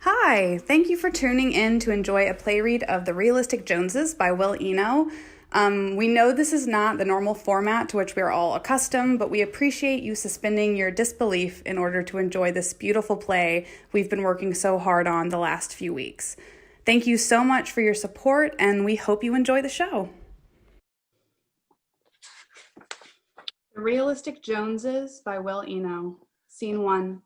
Hi, thank you for tuning in to enjoy a play read of The Realistic Joneses by Will Eno. We know this is not the normal format to which we are all accustomed, but we appreciate you suspending your disbelief in order to enjoy this beautiful play we've been working so hard on the last few weeks. Thank you so much for your support, and we hope you enjoy the show. The Realistic Joneses by Will Eno. Scene 1.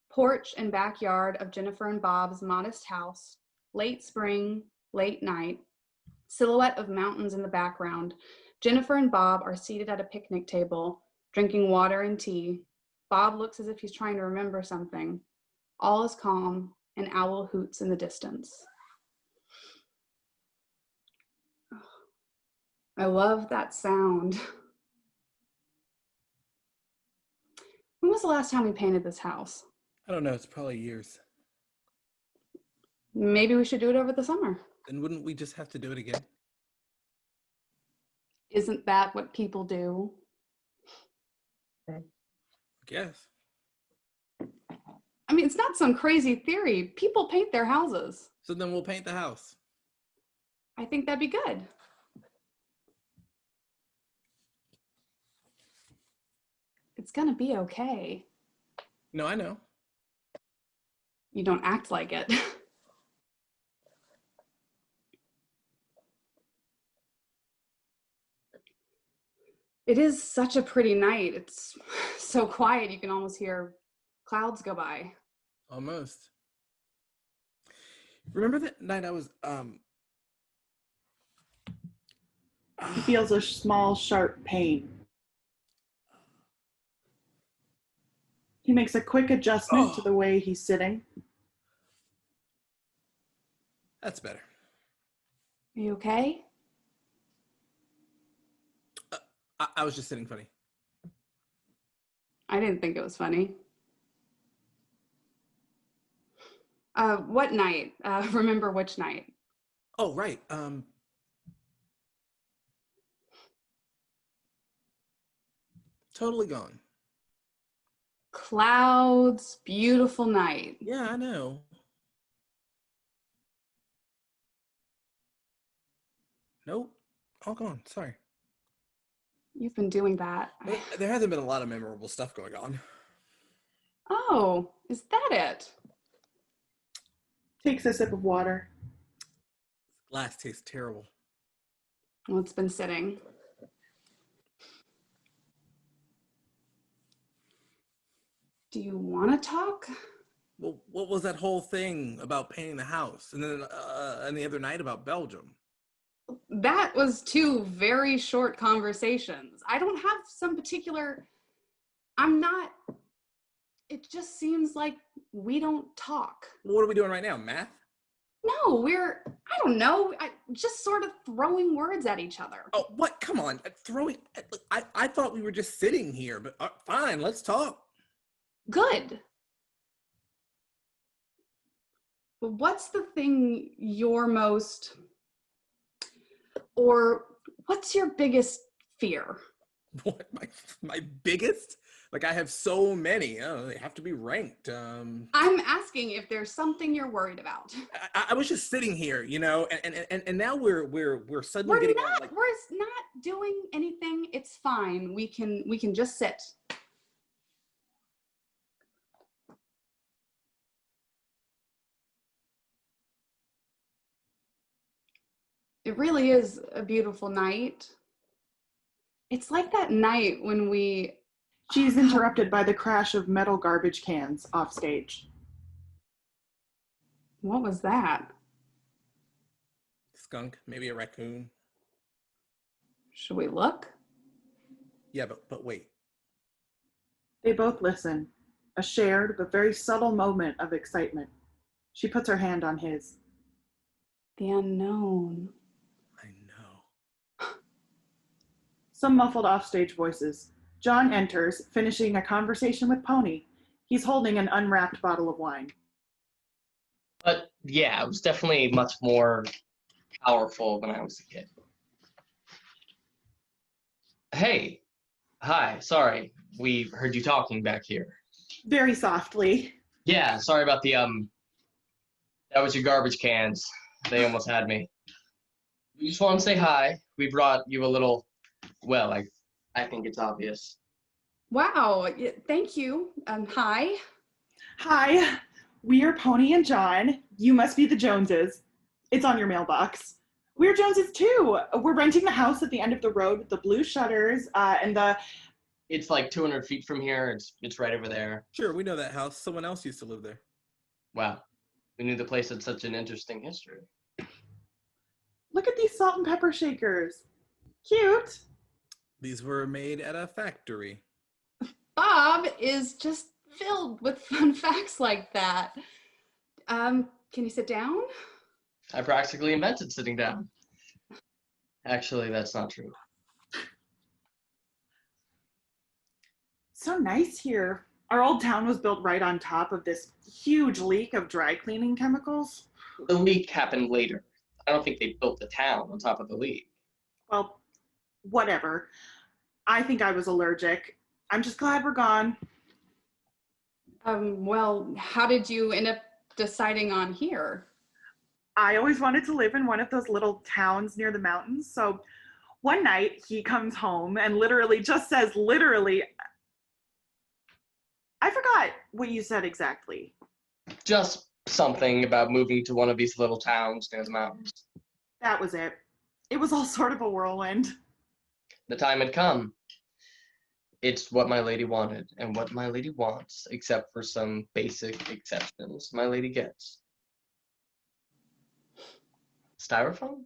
Porch and backyard of Jennifer and Bob's modest house. Late spring, late night. Silhouette of mountains in the background. Jennifer and Bob are seated at a picnic table, drinking water and tea. Bob looks as if he's trying to remember something. All is calm. An owl hoots in the distance. I love that sound. When was the last time we painted this house? I don't know, it's probably years. Maybe we should do it over the summer. Then wouldn't we just have to do it again? Isn't that what people do? I guess. I mean, it's not some crazy theory. People paint their houses. So then we'll paint the house. I think that'd be good. It's gonna be okay. No, I know. You don't act like it. It is such a pretty night. It's so quiet you can almost hear clouds go by. Almost. Remember that night I was He feels a small, sharp pain. He makes a quick adjustment to the way he's sitting. That's better. Are you okay? I was just sitting funny. I didn't think it was funny. What night? Remember which night? Oh, right. Totally gone. Clouds, beautiful night. Yeah, I know. Nope. All gone. Sorry. You've been doing that. There hasn't been a lot of memorable stuff going on. Oh, is that it? Takes a sip of water. Glass tastes terrible. Well, it's been sitting. Do you want to talk? Well, what was that whole thing about painting the house? And then and the other night about Belgium. That was two very short conversations. I don't have some particular, it just seems like we don't talk. What are we doing right now? Math? No, I don't know, just sort of throwing words at each other. Oh, what? Come on. Throwing. I thought we were just sitting here, but fine, let's talk. Good. But what's the thing you're most, or what's your biggest fear? What? My biggest? Like, I have so many. Oh, they have to be ranked. I'm asking if there's something you're worried about. I was just sitting here, you know, and now we're suddenly We're getting not. like, We're not doing anything. It's fine. We can just sit. It really is a beautiful night. It's like that night when we. She's interrupted by the crash of metal garbage cans off stage. What was that? skunk, maybe a raccoon. Should we look? Yeah, but wait. They both listen, a shared but very subtle moment of excitement. She puts her hand on his. The unknown. I know. Some muffled offstage voices. John enters, finishing a conversation with Pony. He's holding an unwrapped bottle of wine. But yeah, it was definitely much more powerful when I was a kid. Hey, hi, sorry, we heard you talking back here. Very softly. Yeah, sorry about the That was your garbage cans. They almost had me. We just want to say hi. We brought you a little, well, I think it's obvious. Wow, thank you. Hi. Hi, we are Pony and John. You must be the Joneses. It's on your mailbox. We're Joneses too. We're renting the house at the end of the road with the blue shutters and the. It's like 200 feet from here. It's right over there. Sure, we know that house. Someone else used to live there. Wow. We knew the place had such an interesting history. Look at these salt and pepper shakers. Cute. These were made at a factory. Bob is just filled with fun facts like that. Can you sit down? I practically invented sitting down. Actually, that's not true. So nice here. Our old town was built right on top of this huge leak of dry cleaning chemicals. The leak happened later. I don't think they built the town on top of the leak. Well, whatever. I think I was allergic. I'm just glad we're gone. Well, how did you end up deciding on here? I always wanted to live in one of those little towns near the mountains. So one night he comes home and literally just says, literally, I forgot what you said exactly. Just something about moving to one of these little towns near the mountains. That was it. It was all sort of a whirlwind. The time had come. It's what my lady wanted, and what my lady wants, except for some basic exceptions, my lady gets. Styrofoam?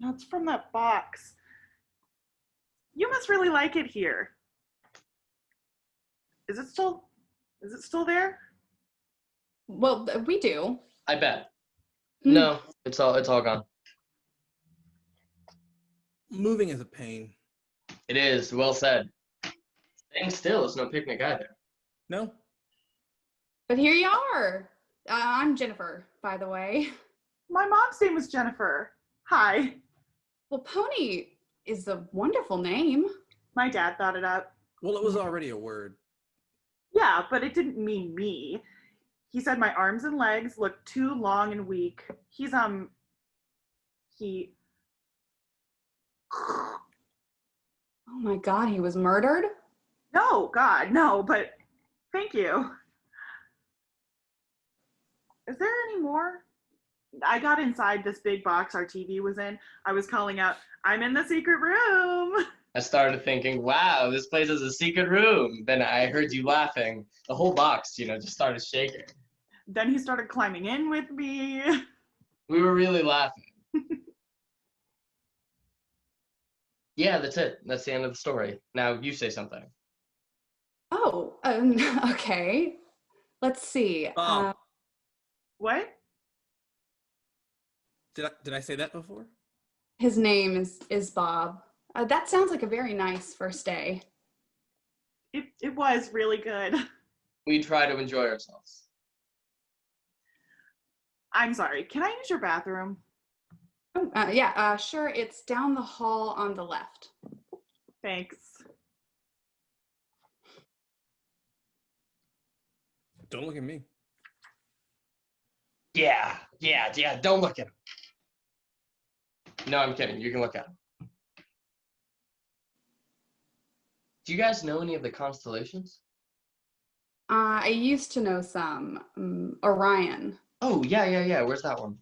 No, it's from that box. You must really like it here. Is it still there? Well, we do. I bet. No, it's all gone. Moving is a pain. It is, well said. Staying still is no picnic either. No? But here you are. I'm Jennifer, by the way. My mom's name was Jennifer. Hi. Well, Pony is a wonderful name. My dad thought it up. Well, it was already a word. Yeah, but it didn't mean me. He said my arms and legs looked too long and weak. He. Oh my God, he was murdered? No, God, no, but thank you. Is there any more? I got inside this big box our TV was in. I was calling out, I'm in the secret room. I started thinking, wow, this place has a secret room. Then I heard you laughing. The whole box, just started shaking. Then he started climbing in with me. We were really laughing. Yeah, that's it. That's the end of the story. Now you say something. Oh, okay. Let's see. Bob. What? Did I say that before? His name is Bob. That sounds like a very nice first day. It was really good. We try to enjoy ourselves. I'm sorry. Can I use your bathroom? Oh, yeah, sure. It's down the hall on the left. Thanks. Don't look at me. Yeah, don't look at him. No, I'm kidding. You can look at him. Do you guys know any of the constellations? I used to know some. Orion. Oh, yeah. Where's that one?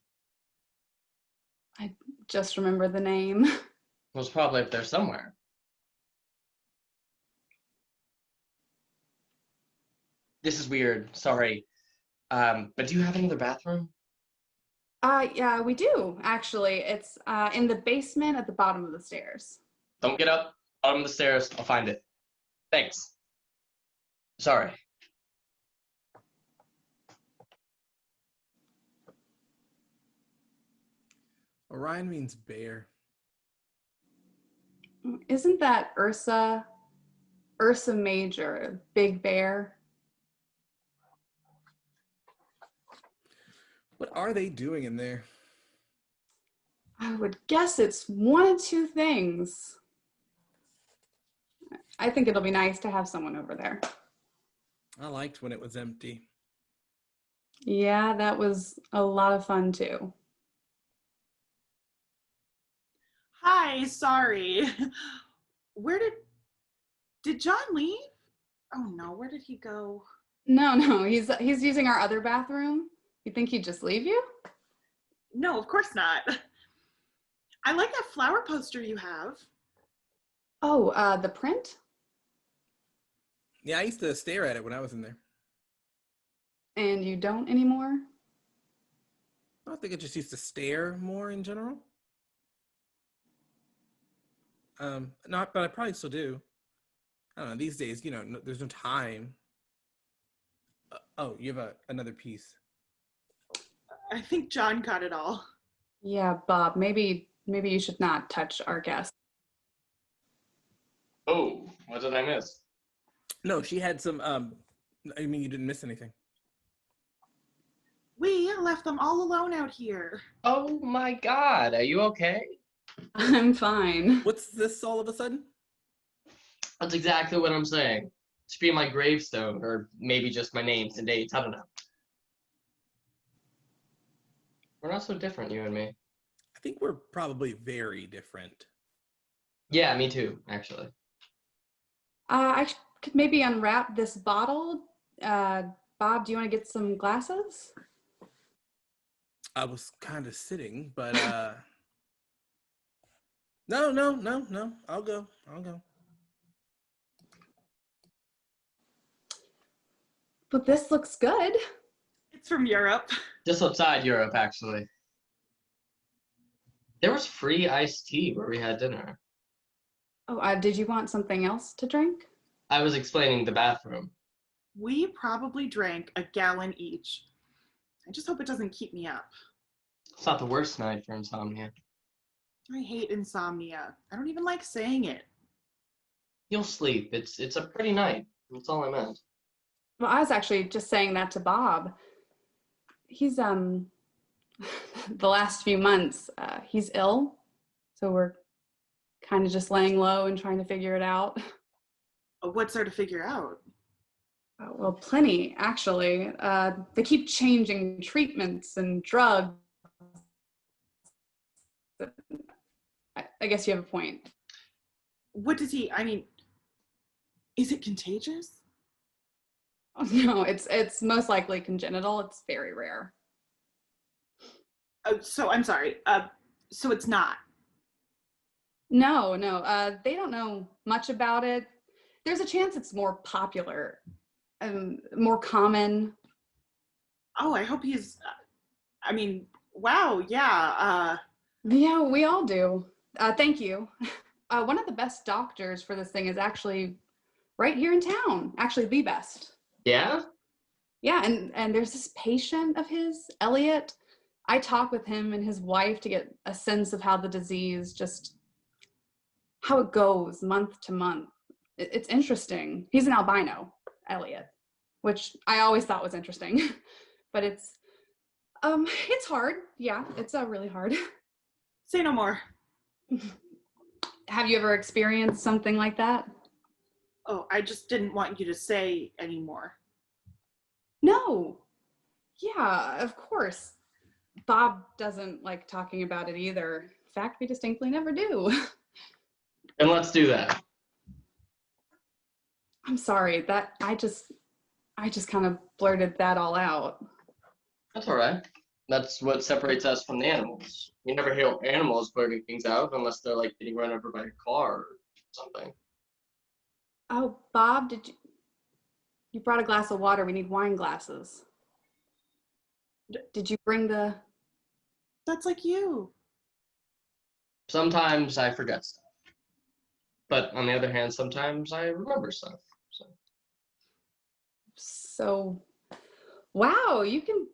I just remember the name. Well, it's probably up there somewhere. This is weird. Sorry. But do you have another bathroom? Yeah, we do, actually. It's in the basement at the bottom of the stairs. Don't get up. Bottom of the stairs. I'll find it. Thanks. Sorry. Orion means bear. Isn't that Ursa Major, Big Bear? What are they doing in there? I would guess it's one of two things. I think it'll be nice to have someone over there. I liked when it was empty. Yeah, that was a lot of fun too. Hi, sorry. Where did John leave? Oh no, where did he go? No, no, he's using our other bathroom. You think he'd just leave you? No, of course not. I like that flower poster you have. Oh, the print? Yeah, I used to stare at it when I was in there. And you don't anymore? I think I just used to stare more in general. Not, but I probably still do. I don't know. These days, there's no time. Oh, you have another piece. I think John got it all. Yeah, Bob, maybe you should not touch our guest. Oh, what did I miss? No, she had some. I mean, you didn't miss anything. We left them all alone out here. Oh my God, are you okay? I'm fine. What's this all of a sudden? That's exactly what I'm saying. It should be my gravestone, or maybe just my names and dates. I don't know. We're not so different, you and me. I think we're probably very different. Yeah, me too, actually. Could maybe unwrap this bottle. Bob, do you want to get some glasses? I was kind of sitting, but no. I'll go. But this looks good. It's from Europe. Just outside Europe, actually. There was free iced tea where we had dinner. Oh, did you want something else to drink? I was explaining the bathroom. We probably drank a gallon each. I just hope it doesn't keep me up. It's not the worst night for insomnia. I hate insomnia. I don't even like saying it. You'll sleep. It's a pretty night. That's all I meant. Well, I was actually just saying that to Bob. He's the last few months, he's ill, so we're kind of just laying low and trying to figure it out. What's there to figure out? Well, plenty, actually. They keep changing treatments and drugs. I guess you have a point. What does he, I mean, is it contagious? Oh, no, it's most likely congenital. It's very rare. So I'm sorry. So it's not. No, they don't know much about it. There's a chance it's more popular and more common. Oh, I hope he's, I mean, wow, yeah. Yeah, we all do. Thank you. One of the best doctors for this thing is actually right here in town. Actually, the best. Yeah? Yeah, and there's this patient of his, Elliot. I talk with him and his wife to get a sense of how the disease, just how it goes month to month. It's interesting. He's an albino, Elliot, which I always thought was interesting. But it's hard. Yeah, it's really hard. Say no more. Have you ever experienced something like that? Oh, I just didn't want you to say anymore. No. Yeah, of course. Bob doesn't like talking about it either. In fact, we distinctly never do. Then let's do that. I'm sorry that I just kind of blurted that all out. That's all right. That's what separates us from the animals. You never hear animals blurting things out unless they're like getting run over by a car or something. Oh, Bob, you brought a glass of water. We need wine glasses. Did you bring the... That's like you. Sometimes I forget stuff. But on the other hand, sometimes I remember stuff. So, wow, you can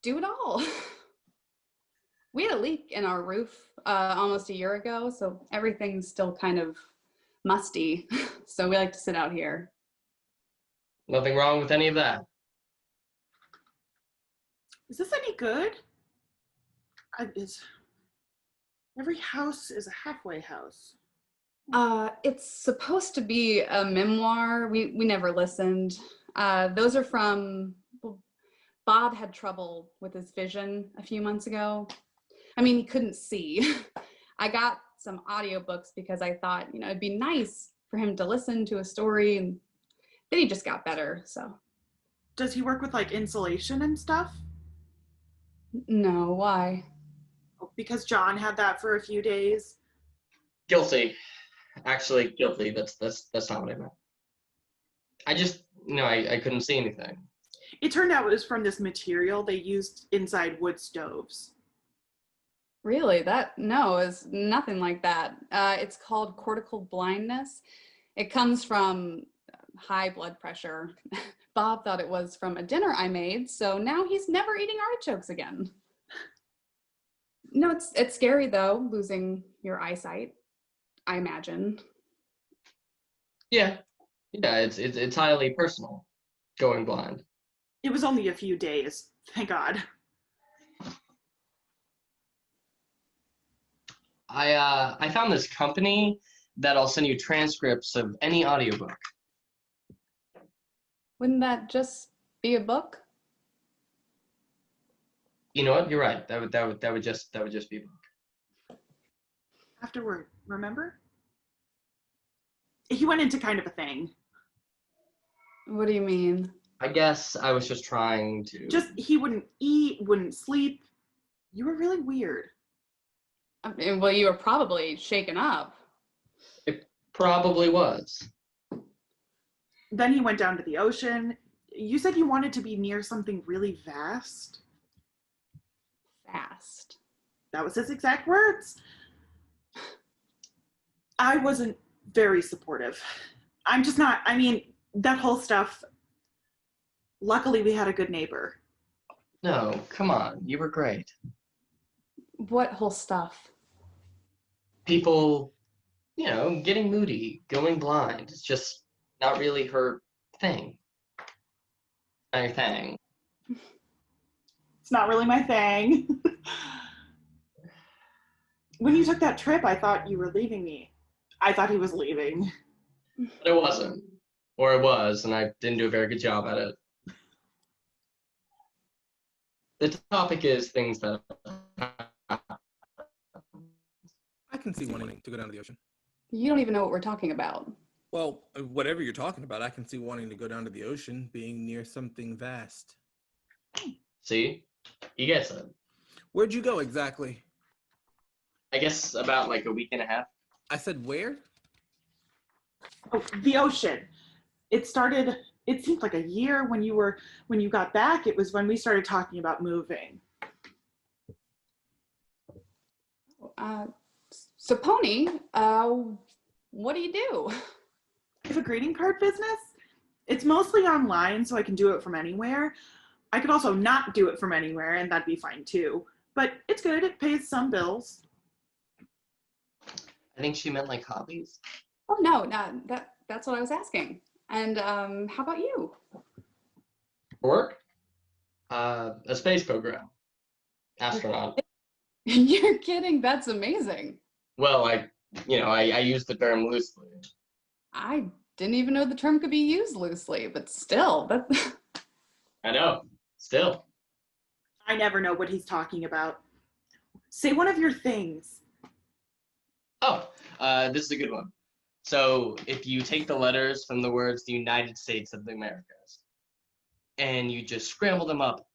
do it all. We had a leak in our roof almost a year ago, so everything's still kind of musty. So we like to sit out here. Nothing wrong with any of that. Is this any good? Every house is a halfway house. It's supposed to be a memoir. We never listened. Those are from Bob had trouble with his vision a few months ago. I mean, he couldn't see. I got some audiobooks because I thought, it'd be nice for him to listen to a story, and then he just got better, so. Does he work with like insulation and stuff? No, why? Because John had that for a few days. Guilty. Actually, guilty. That's not what I meant. I just, I couldn't see anything. It turned out it was from this material they used inside wood stoves. Really? No, it's nothing like that. It's called cortical blindness. It comes from high blood pressure. Bob thought it was from a dinner I made, so now he's never eating artichokes again. No, it's scary though, losing your eyesight, I imagine. Yeah, it's highly personal, going blind. It was only a few days, thank God. I found this company that'll send you transcripts of any audiobook. Wouldn't that just be a book? You know what? You're right. That would just be a book. Afterward, remember? He went into kind of a thing. What do you mean? I guess I was just trying to. He wouldn't eat, wouldn't sleep. You were really weird. I mean, well, you were probably shaken up. It probably was. Then he went down to the ocean. You said you wanted to be near something really vast. Fast. That was his exact words. I wasn't very supportive. I'm just not. I mean, that whole stuff. Luckily, we had a good neighbor. No, come on. You were great. What whole stuff? People, getting moody, going blind. It's just not really her thing. Not your thing. It's not really my thing. When you took that trip, I thought you were leaving me. I thought he was leaving. But it wasn't. Or it was, and I didn't do a very good job at it. The topic is things that... I can see wanting to go down to the ocean. You don't even know what we're talking about. Well, whatever you're talking about, I can see wanting to go down to the ocean, being near something vast. See? He gets it. Where'd you go exactly? I guess about like a week and a half. I said where? Oh, the ocean. It seemed like a year when you got back. It was when we started talking about moving. So Pony, what do you do? I have a greeting card business. It's mostly online, so I can do it from anywhere. I could also not do it from anywhere, and that'd be fine too. But it's good. It pays some bills. I think she meant like hobbies. Oh no, that's what I was asking. And how about you? Work? A space program. Astronaut. You're kidding. That's amazing. Well, I use the term loosely. I didn't even know the term could be used loosely, but still, that. I know. Still. I never know what he's talking about. Say one of your things. Oh, this is a good one. So if you take the letters from the words the United States of the Americas and you just scramble them up,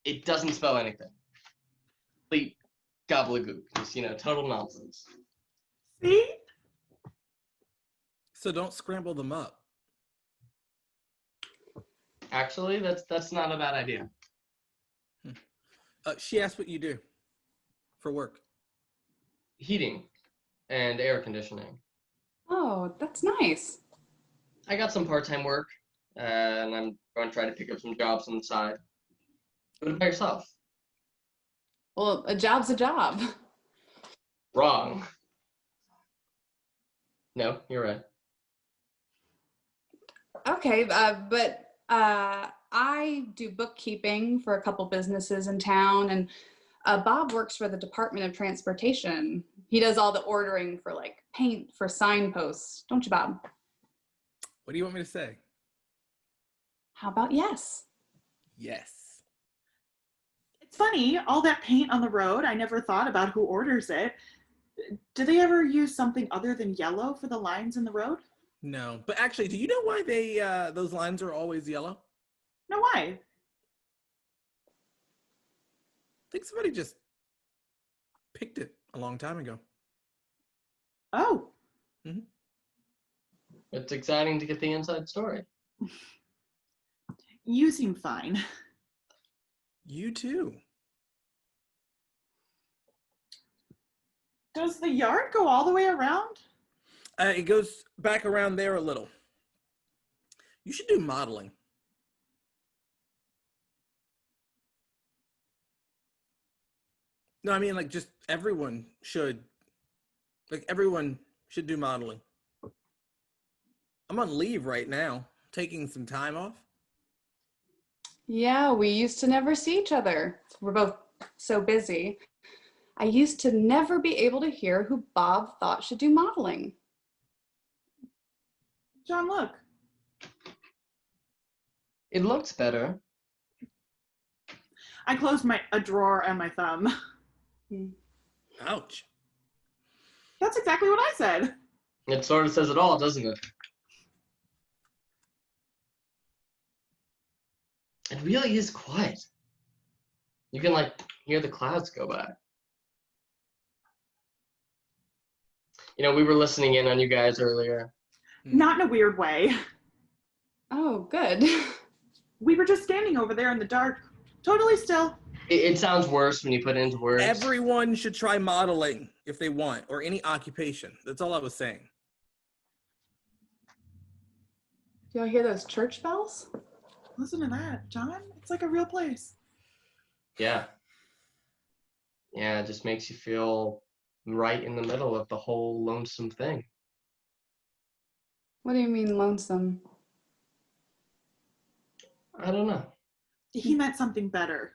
it doesn't spell anything. Complete gobbledygook. Just, total nonsense. See? So don't scramble them up. Actually, that's not a bad idea. She asked what you do for work. Heating and air conditioning. Oh, that's nice. I got some part-time work, and I'm going to try to pick up some jobs on the side. What about yourself? Well, a job's a job. Wrong. No, you're right. Okay, but I do bookkeeping for a couple businesses in town, and Bob works for the Department of Transportation. He does all the ordering for like paint for signposts. Don't you, Bob? What do you want me to say? How about yes? Yes. It's funny, all that paint on the road, I never thought about who orders it. Do they ever use something other than yellow for the lines in the road? No, but actually, do you know why those lines are always yellow? No, why? I think somebody just picked it a long time ago. Oh, It's exciting to get the inside story. you seem fine. You too. Does the yard go all the way around? It goes back around there a little. You should do modeling. No, I mean like just everyone should. Like everyone should do modeling. I'm on leave right now, taking some time off. Yeah, we used to never see each other. We're both so busy. I used to never be able to hear who Bob thought should do modeling. John, look. It looks better. I closed a drawer on my thumb. Ouch. That's exactly what I said. It sort of says it all, doesn't it? It really is quiet. You can like hear the clouds go by. You know, we were listening in on you guys earlier. Not in a weird way. Oh, good. We were just standing over there in the dark, totally still. It sounds worse when you put it into words. Everyone should try modeling if they want, or any occupation. That's all I was saying. Do y'all hear those church bells? Listen to that, John. It's like a real place. Yeah. Yeah, it just makes you feel right in the middle of the whole lonesome thing. What do you mean lonesome? I don't know. He meant something better.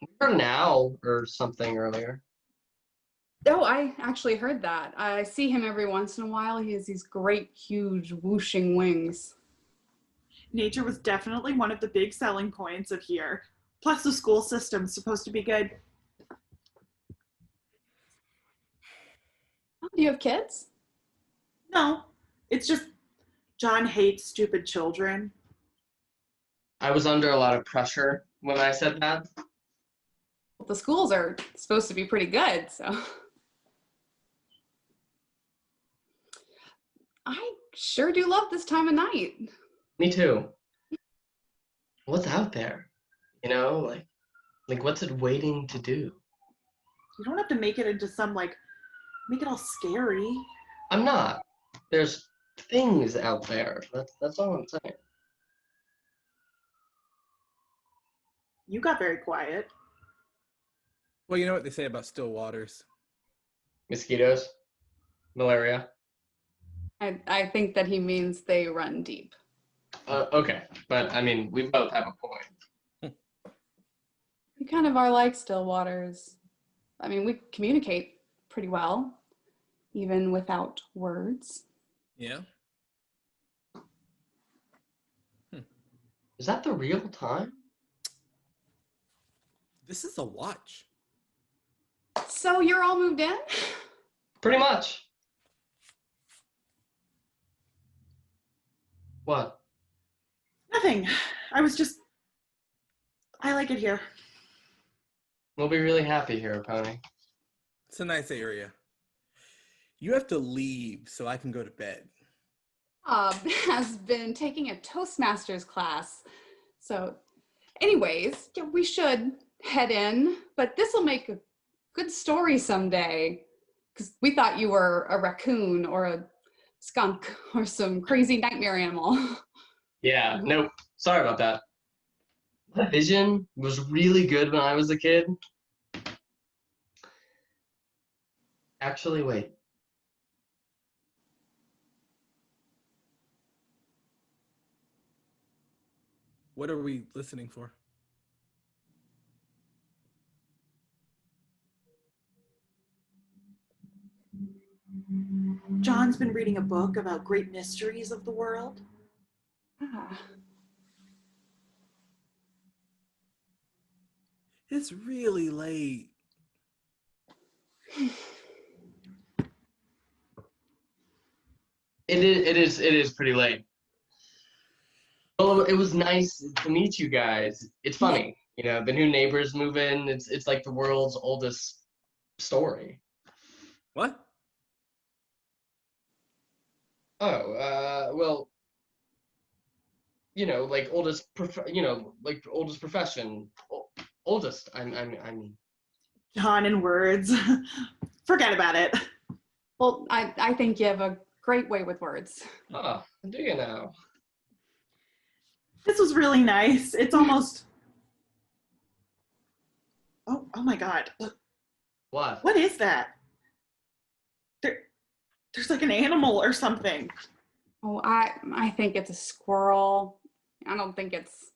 We heard an owl or something earlier. Oh, I actually heard that. I see him every once in a while. He has these great, huge, whooshing wings. Nature was definitely one of the big selling points of here. Plus, the school system's supposed to be good. Oh, do you have kids? No, it's just John hates stupid children. I was under a lot of pressure when I said that. Well, the schools are supposed to be pretty good, so. I sure do love this time of night. Me too. What's out there? You know, like what's it waiting to do? You don't have to make it into make it all scary. I'm not. There's things out there. That's all I'm saying. You got very quiet. Well, you know what they say about still waters. Mosquitoes, malaria. I think that he means they run deep. Okay, but I mean, we both have a point. We kind of are like still waters. I mean, we communicate pretty well, even without words. Yeah. Is that the real time? This is a watch. So you're all moved in? Pretty much. What? Nothing. I like it here. We'll be really happy here, Pony. It's a nice area. You have to leave so I can go to bed. Bob has been taking a Toastmasters class. So anyways, yeah, we should head in, but this will make a good story someday. Because we thought you were a raccoon or a skunk or some crazy nightmare animal. Yeah, nope. Sorry about that. That vision was really good when I was a kid. Actually, wait. What are we listening for? John's been reading a book about great mysteries of the world. Ah. It's really late. It is pretty late. Well, it was nice to meet you guys. It's funny, the new neighbors move in. It's like the world's oldest story. What? Oh, well, like like oldest profession, oldest. I'm. John in words. Forget about it. Well, I think you have a great way with words. Oh, do you now? This was really nice. It's almost. Oh my God. What? What is that? There's like an animal or something. Oh, I think it's a squirrel. I don't think it's.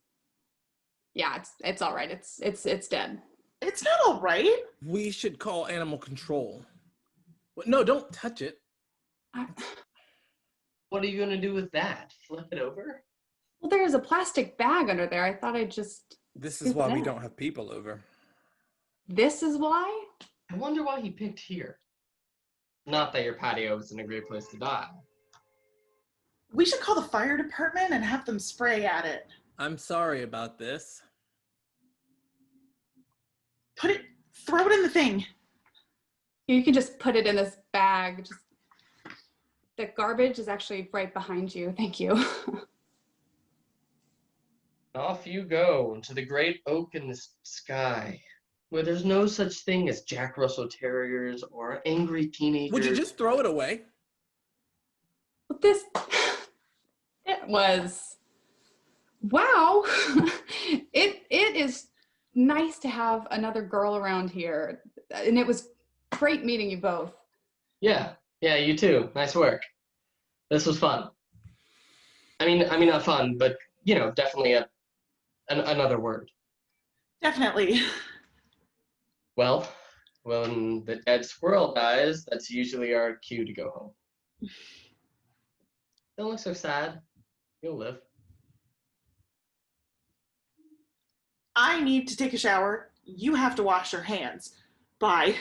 Yeah, it's all right. It's dead. It's not all right. We should call animal control. No, don't touch it. What are you gonna do with that? Flip it over? Well, there's a plastic bag under there. I thought I'd just. This is why we don't have people over. This is why? I wonder why he picked here. Not that your patio isn't a great place to die. We should call the fire department and have them spray at it. I'm sorry about this. Throw it in the thing. You can just put it in this bag. The garbage is actually right behind you. Thank you. Off you go into the great oak in the sky, where there's no such thing as Jack Russell Terriers or angry teenagers. Would you just throw it away? It was, wow. It is nice to have another girl around here. And it was great meeting you both. Yeah, you too. Nice work. This was fun. I mean not fun, but definitely another word. Definitely. Well, when the dead squirrel dies, that's usually our cue to go home. Don't look so sad. You'll live. I need to take a shower. You have to wash your hands. Bye.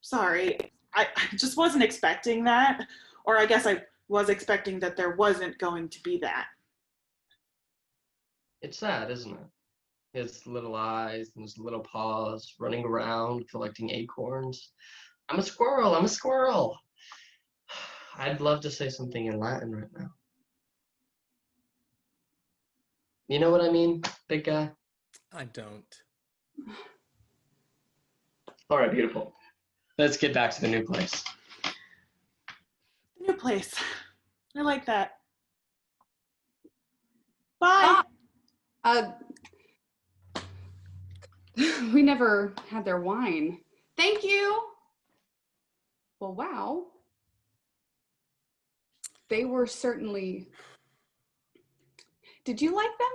Sorry. I just wasn't expecting that. Or I guess I was expecting that there wasn't going to be that. It's sad, isn't it? His little eyes and his little paws running around collecting acorns. I'm a squirrel. I'm a squirrel. I'd love to say something in Latin right now. You know what I mean, big guy? I don't. All right, beautiful. Let's get back to the new place. New place. I like that. Bye. We never had their wine. Thank you. Well, wow. They were certainly. Did you like them?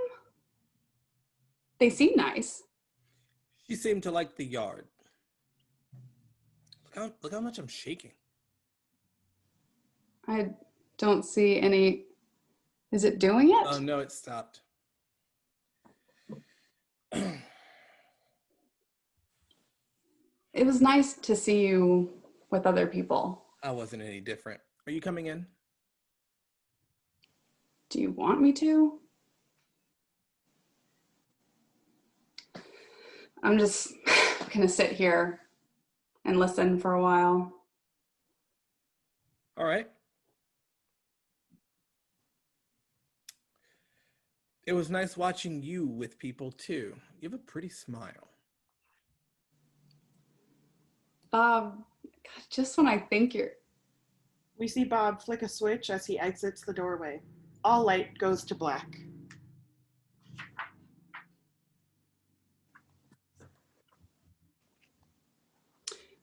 They seem nice. She seemed to like the yard. Look how much I'm shaking. I don't see any. Is it doing it? Oh, no, it stopped. It was nice to see you with other people. I wasn't any different. Are you coming in? Do you want me to? I'm just gonna sit here and listen for a while. All right. It was nice watching you with people too. You have a pretty smile. God, just when I think you're. We see Bob flick a switch as he exits the doorway. All light goes to black.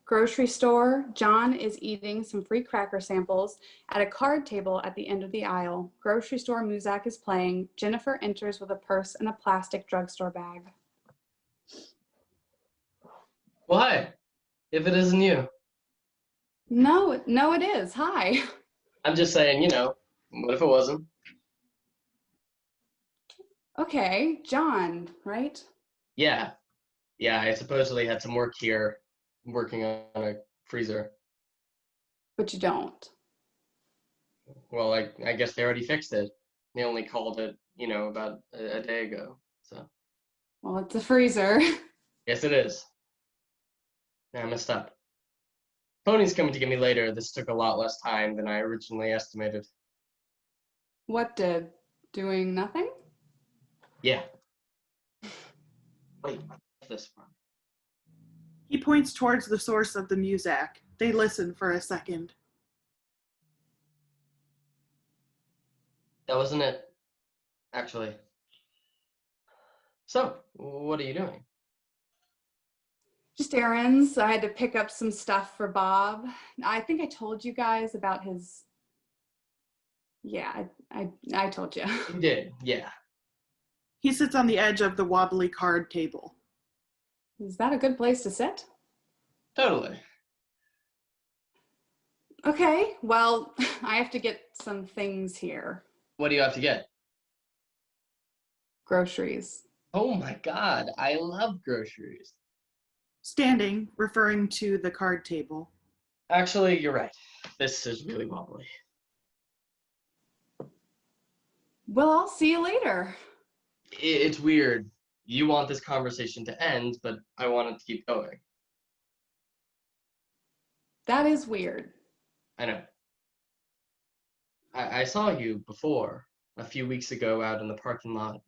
Grocery store, John is eating some free cracker samples at a card table at the end of the aisle. Grocery store, Muzak is playing. Jennifer enters with a purse and a plastic drugstore bag. Why? If it isn't you. No, it is. Hi. I'm just saying, what if it wasn't? Okay, John, right? Yeah, Yeah, I supposedly had some work here working on a freezer. But you don't. Well, I guess they already fixed it. They only called it, about a day ago. So, Well, it's a freezer. yes, it is. Yeah, I messed up. Pony's coming to get me later. This took a lot less time than I originally estimated. What did? Doing nothing? Yeah. Wait, this one. He points towards the source of the music. They listen for a second. That wasn't it, actually. So, what are you doing? Just errands. I had to pick up some stuff for Bob. I think I told you guys about his. Yeah, I told you. You did, yeah. He sits on the edge of the wobbly card table. Is that a good place to sit? Totally. Okay, well, I have to get some things here. What do you have to get? Groceries. Oh my god, I love groceries. Standing, referring to the card table. Actually, you're right. This is really wobbly. Well, I'll see you later. It's weird. You want this conversation to end, but I want it to keep going. That is weird. I know. I saw you before, a few weeks ago out in the parking lot.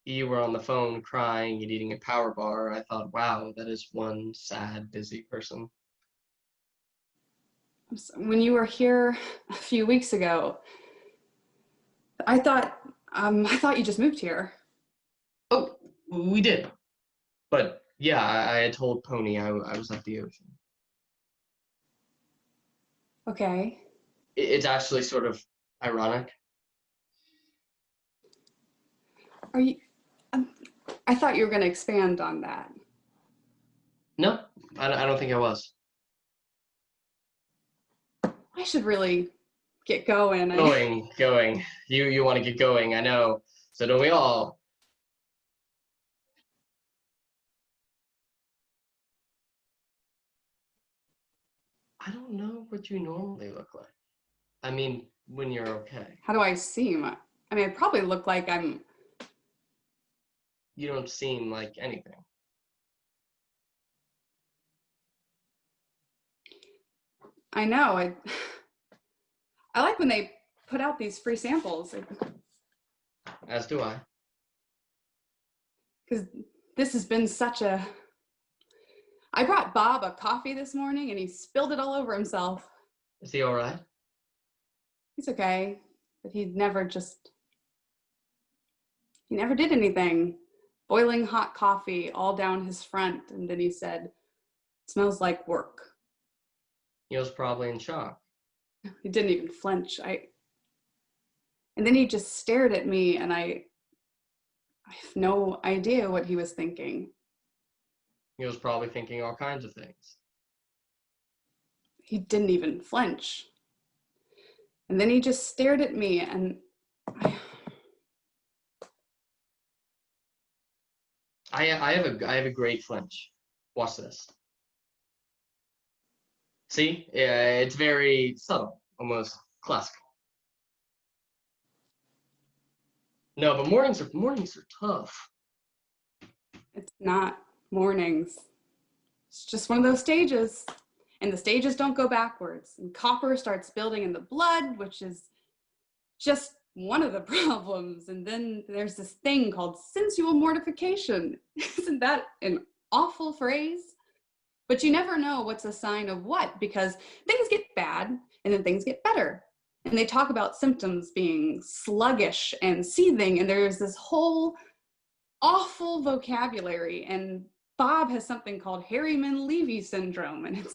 You were on the phone crying and eating a power bar. I thought, wow, that is one sad, busy person. When you were here a few weeks ago, I thought you just moved here. Oh, we did. But yeah, I had told Pony I was at the ocean. Okay. It's actually sort of ironic. Are you? I thought you were going to expand on that. No, I don't think I was. I should really get going. Going. You want to get going, I know. So don't we all? I don't know what you normally look like. I mean, when you're okay. How do I seem? I mean, I probably look like I'm. You don't seem like anything. I know. I like when they put out these free samples. As do I. Because this has been such a. I brought Bob a coffee this morning and he spilled it all over himself. Is he all right? He's okay, but he never did anything. Boiling hot coffee all down his front, and then he said, "Smells like work." He was probably in shock. He didn't even flinch. And then he just stared at me, and I have no idea what he was thinking. He was probably thinking all kinds of things. He didn't even flinch. And then he just stared at me, and I have a great flinch. Watch this. See? Yeah, it's very subtle, almost classical. No, but mornings are tough. it's not mornings. It's just one of those stages. And the stages don't go backwards. And copper starts building in the blood, which is just one of the problems. And then there's this thing called sensual mortification. Isn't that an awful phrase? But you never know what's a sign of what, because things get bad and then things get better. And they talk about symptoms being sluggish and seething, and there's this whole awful vocabulary. And Bob has something called Harriman-Levy syndrome, and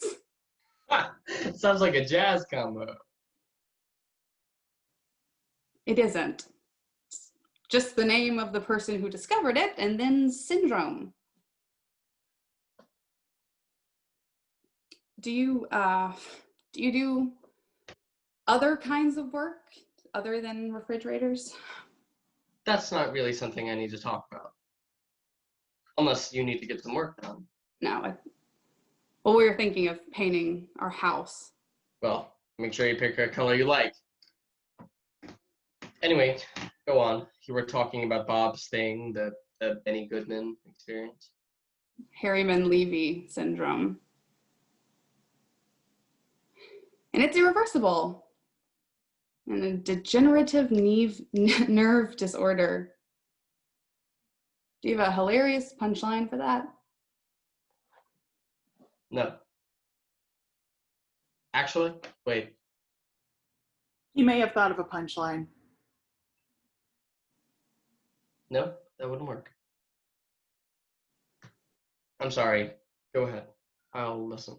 It sounds like a jazz combo. it isn't. It's just the name of the person who discovered it, and then syndrome. Do you do other kinds of work other than refrigerators? That's not really something I need to talk about. Unless you need to get some work done. No, well, we were thinking of painting our house. Well, make sure you pick a color you like. Anyway, go on. You were talking about Bob's thing, the Benny Goodman experience. Harriman-Levy syndrome. And it's irreversible. And a degenerative nerve disorder. Do you have a hilarious punchline for that? No. Actually, wait. He may have thought of a punchline. No, that wouldn't work. I'm sorry. Go ahead. I'll listen.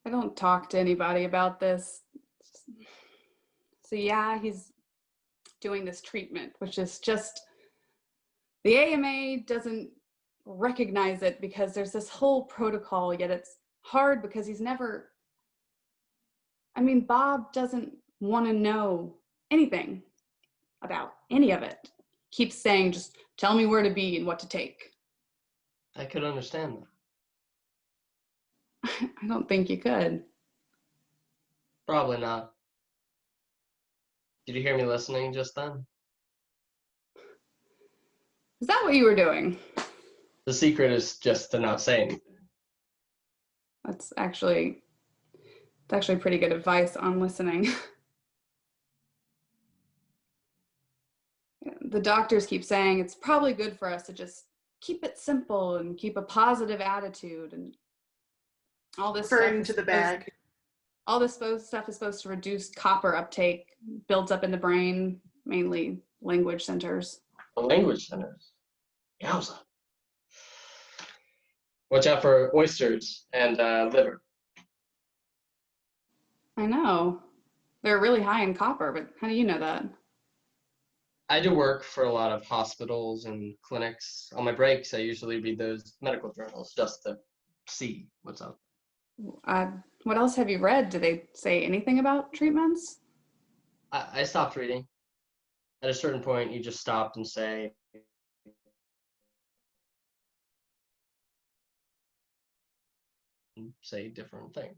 I don't talk to anybody about this. So yeah, he's doing this treatment, which is just, the AMA doesn't recognize it because there's this whole protocol, yet it's hard because he's never, I mean, Bob doesn't want to know anything about any of it. Keeps saying, just tell me where to be and what to take. I could understand that. I don't think you could. Probably not. Did you hear me listening just then? Is that what you were doing? The secret is just to not say anything. That's actually pretty good advice on listening. The doctors keep saying it's probably good for us to just keep it simple and keep a positive attitude, and all this Referring to the bag. All this stuff is supposed to reduce copper uptake built up in the brain, mainly language centers. The language centers. Yowza. Watch out for oysters and liver. I know. They're really high in copper, but how do you know that? I do work for a lot of hospitals and clinics. On my breaks, I usually read those medical journals just to see what's up. What else have you read? Do they say anything about treatments? I stopped reading. At a certain point, you just stopped and say, different thing.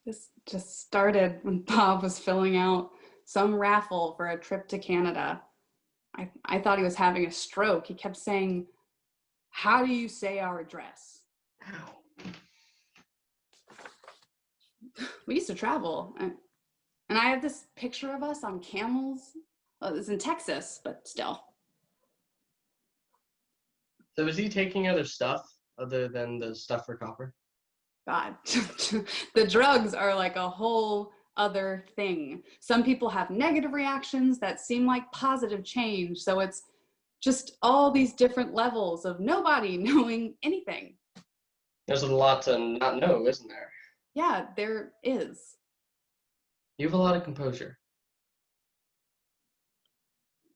This just started when Bob was filling out some raffle for a trip to Canada. I thought he was having a stroke. He kept saying, how do you say our address? Ow. We used to travel. And I have this picture of us on camels. Well, it's in Texas, but still. So is he taking other stuff other than the stuff for copper? God, the drugs are like a whole other thing. Some people have negative reactions that seem like positive change. So it's just all these different levels of nobody knowing anything. There's a lot to not know, isn't there? Yeah, there is. You have a lot of composure.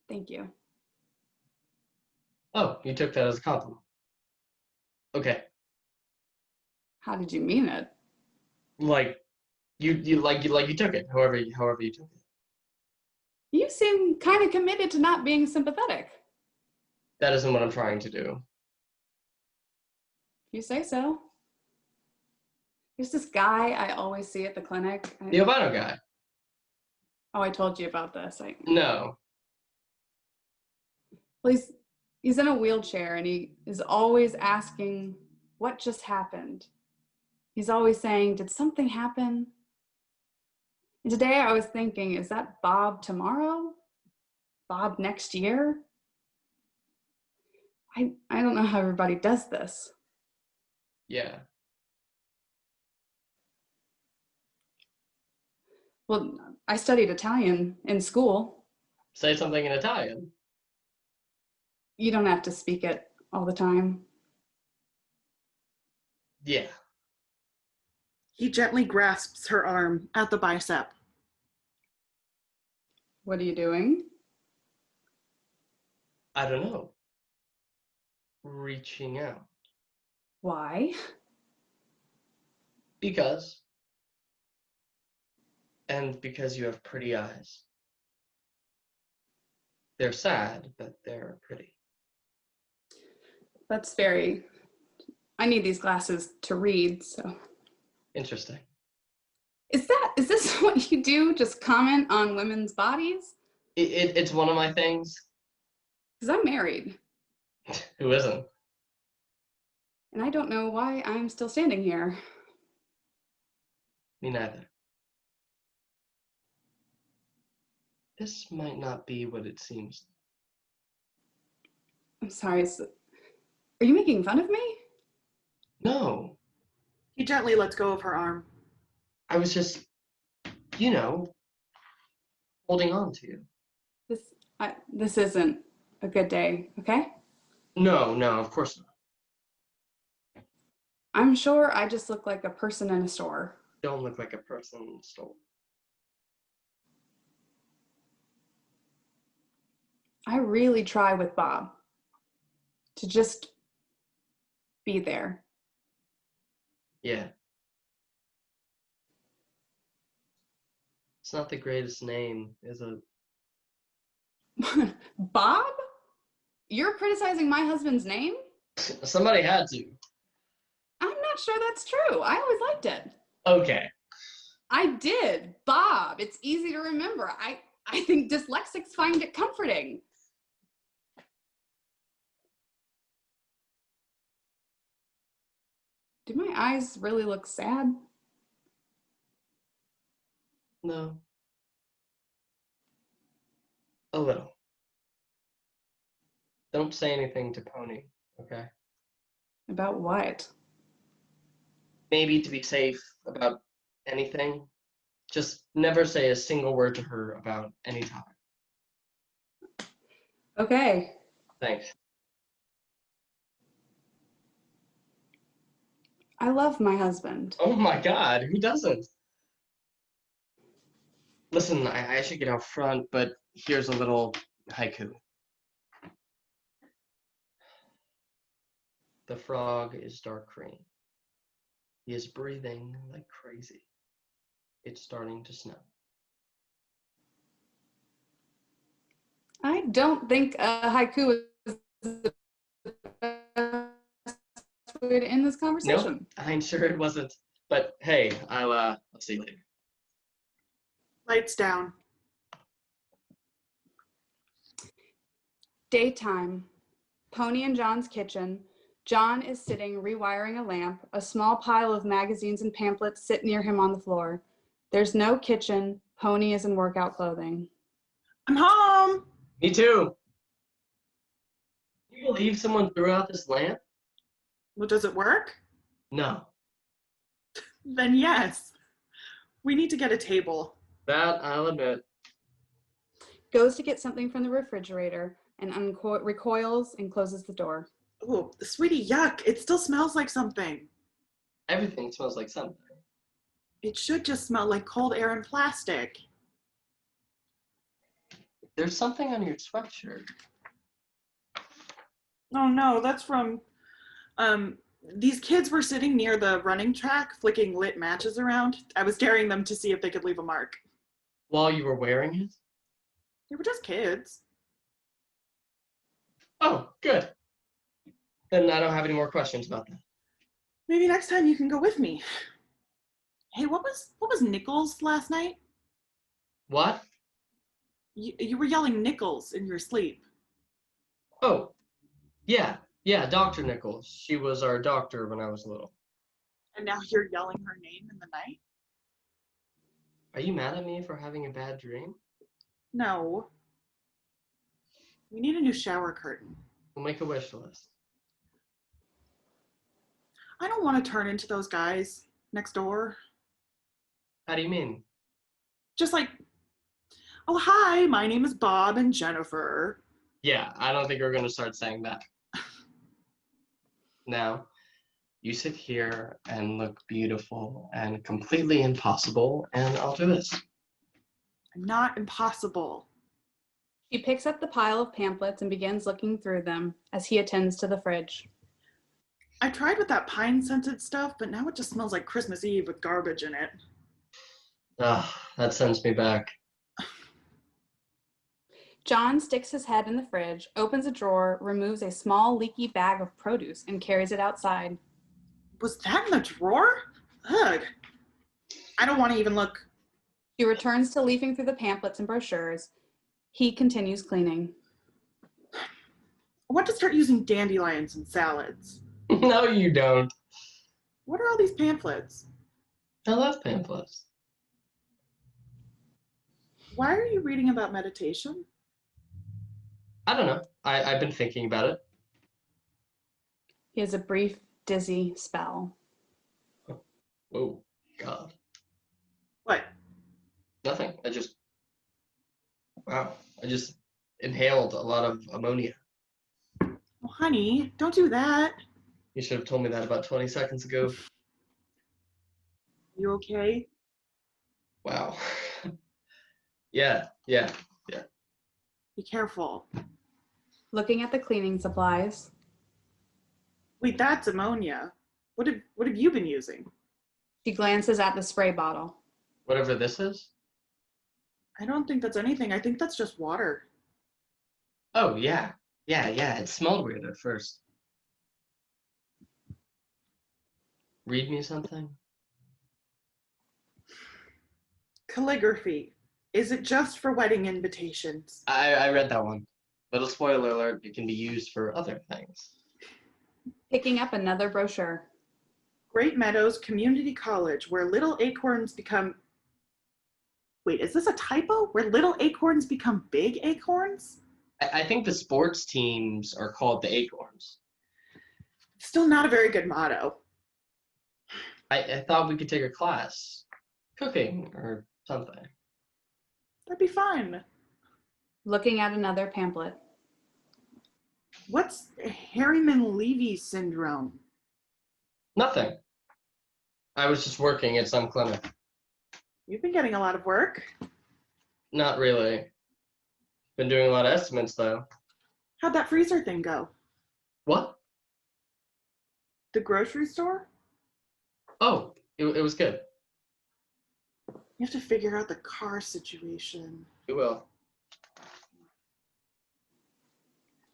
Thank you. Oh, you took that as a compliment. Okay. How did you mean it? Like you took it, however you took it. You seem kind of committed to not being sympathetic. That isn't what I'm trying to do. You say so. There's this guy I always see at the clinic. The albino guy. Oh, I told you about this. No. Well, he's in a wheelchair and he is always asking, what just happened? He's always saying, did something happen? And today I was thinking, is that Bob tomorrow? Bob next year? I don't know how everybody does this. Yeah. Well, I studied Italian in school. Say something in Italian. You don't have to speak it all the time. Yeah. He gently grasps her arm at the bicep. What are you doing? I don't know. Reaching out. Why? Because. And because you have pretty eyes. They're sad, but they're pretty. That's very. I need these glasses to read, so. Interesting. Is this what you do? Just comment on women's bodies? It's one of my things. Because I'm married, Who isn't? and I don't know why I'm still standing here. Me neither. This might not be what it seems. I'm sorry. Are you making fun of me? No, He gently lets go of her arm. I was just, holding on to you. This isn't a good day, okay? No, of course not. I'm sure I just look like a person in a store. Don't look like a person in the store. I really try with Bob to just be there. Yeah. It's not the greatest name, is it? Bob? You're criticizing my husband's name? Somebody had to. I'm not sure that's true. I always liked it. Okay. I did. Bob. It's easy to remember. I think dyslexics find it comforting. Do my eyes really look sad? No. A little. Don't say anything to Pony, okay? About what? Maybe to be safe about anything. Just never say a single word to her about any topic. Okay. Thanks. I love my husband. Oh my god, who doesn't? Listen, I should get out front, but here's a little haiku. The frog is dark green. He is breathing like crazy. It's starting to snow. I don't think a haiku is the best way to end this conversation. Nope, I'm sure it wasn't. But hey, I'll see you later. Lights down. Daytime. Pony and John's kitchen. John is sitting rewiring a lamp. A small pile of magazines and pamphlets sit near him on the floor. There's no kitchen. Pony is in workout clothing. I'm home. Me too. Can you believe someone threw out this lamp? Well, does it work? No. Then yes. We need to get a table. That I'll admit. Goes to get something from the refrigerator and recoils and closes the door. Oh, sweetie, yuck. It still smells like something. Everything smells like something. It should just smell like cold air and plastic. There's something on your sweatshirt. Oh no, that's from, these kids were sitting near the running track, flicking lit matches around. I was daring them to see if they could leave a mark. While you were wearing it? They were just kids. Oh, good. Then I don't have any more questions about that. Maybe next time you can go with me. Hey, what was Nichols last night? What? You were yelling Nichols in your sleep. Oh, yeah, Dr. Nichols. She was our doctor when I was little. And now you're yelling her name in the night? Are you mad at me for having a bad dream? No. We need a new shower curtain. We'll make a wish list. I don't want to turn into those guys next door. How do you mean? Just like, oh, hi, my name is Bob and Jennifer. Yeah, I don't think we're going to start saying that. Now, you sit here and look beautiful and completely impossible, and I'll do this. I'm not impossible. She picks up the pile of pamphlets and begins looking through them as he attends to the fridge. I tried with that pine-scented stuff, but now it just smells like Christmas Eve with garbage in it. Ah, that sends me back. John sticks his head in the fridge, opens a drawer, removes a small leaky bag of produce, and carries it outside. Was that in the drawer? Ugh. I don't want to even look. She returns to leafing through the pamphlets and brochures. He continues cleaning. I want to start using dandelions in salads. No, you don't. What are all these pamphlets? I love pamphlets. Why are you reading about meditation? I don't know. I've been thinking about it. He has a brief, dizzy spell. Whoa, God. What? Nothing. Wow. I just inhaled a lot of ammonia. Oh, honey, don't do that. You should have told me that about 20 seconds ago. You okay? Wow. Yeah. Be careful. Looking at the cleaning supplies, Wait, that's ammonia. What have you been using? she glances at the spray bottle. Whatever this is? I don't think that's anything. I think that's just water. Oh, yeah. Yeah. It smelled weird at first. Read me something? Calligraphy. Is it just for wedding invitations? I read that one. Little spoiler alert, it can be used for other things. Picking up another brochure. Great Meadows Community College, where little acorns become... Wait, is this a typo? Where little acorns become big acorns? I think the sports teams are called the Acorns. Still not a very good motto. I thought we could take a class. Cooking or something. That'd be fun. Looking at another pamphlet. What's Harriman-Levy syndrome? Nothing. I was just working at some clinic. You've been getting a lot of work. Not really. Been doing a lot of estimates though. How'd that freezer thing go? What? The grocery store? Oh, it was good. You have to figure out the car situation. It will.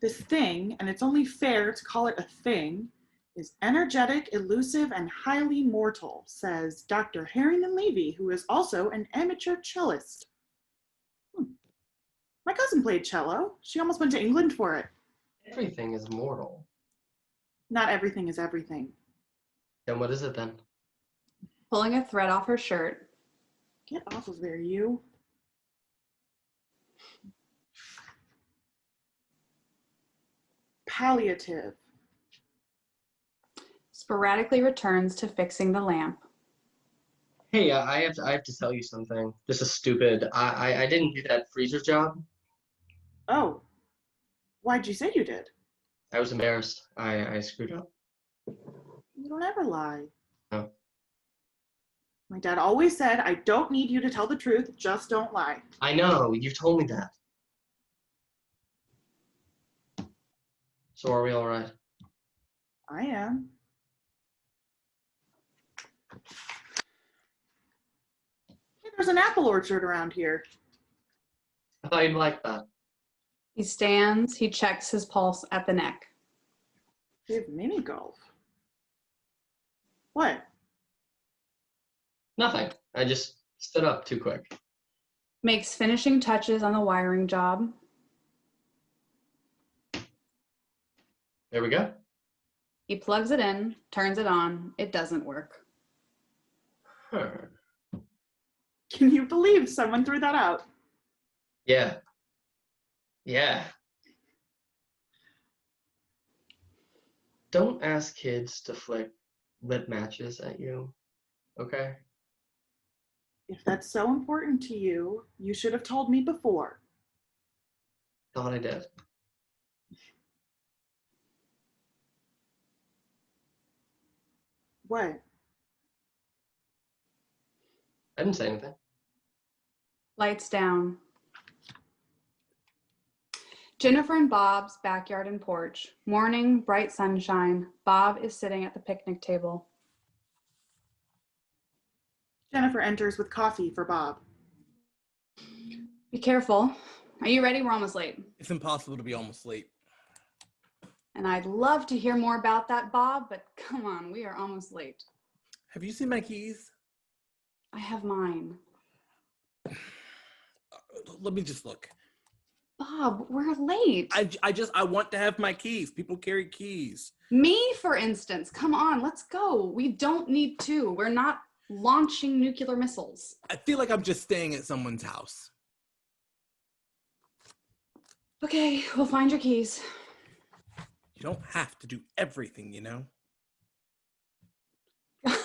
This thing, and it's only fair to call it a thing, is energetic, elusive, and highly mortal, says Dr. Harriman Levy, who is also an amateur cellist. My cousin played cello. She almost went to England for it. Everything is mortal. Not everything is everything. Then what is it then? Pulling a thread off her shirt. Get off of there, you. Palliative. Sporadically returns to fixing the lamp. Hey, I have to tell you something. This is stupid. I didn't do that freezer job. Oh. Why'd you say you did? I was embarrassed. I screwed up. You don't ever lie. No. My dad always said, I don't need you to tell the truth, just don't lie. I know, you told me that. So are we all right? I am. Hey, there's an apple orchard around here. I thought you'd like that. He stands, he checks his pulse at the neck. We have mini golf. What? Nothing. I just stood up too quick. Makes finishing touches on the wiring job. There we go. He plugs it in, turns it on. It doesn't work. Huh. Can you believe someone threw that out? Yeah. Yeah. Don't ask kids to flick lit matches at you, okay? If that's so important to you, you should have told me before. Thought I did. What? I didn't say anything. Lights down. Jennifer and Bob's backyard and porch. Morning, bright sunshine. Bob is sitting at the picnic table. Jennifer enters with coffee for Bob. Be careful. Are you ready? We're almost late. It's impossible to be almost late. And I'd love to hear more about that, Bob, but come on, we are almost late. Have you seen my keys? I have mine. Let me just look. Bob, we're late. I want to have my keys. People carry keys. Me, for instance. Come on, let's go. We don't need to. We're not launching nuclear missiles. I feel like I'm just staying at someone's house. Okay, we'll find your keys. You don't have to do everything, you know? God,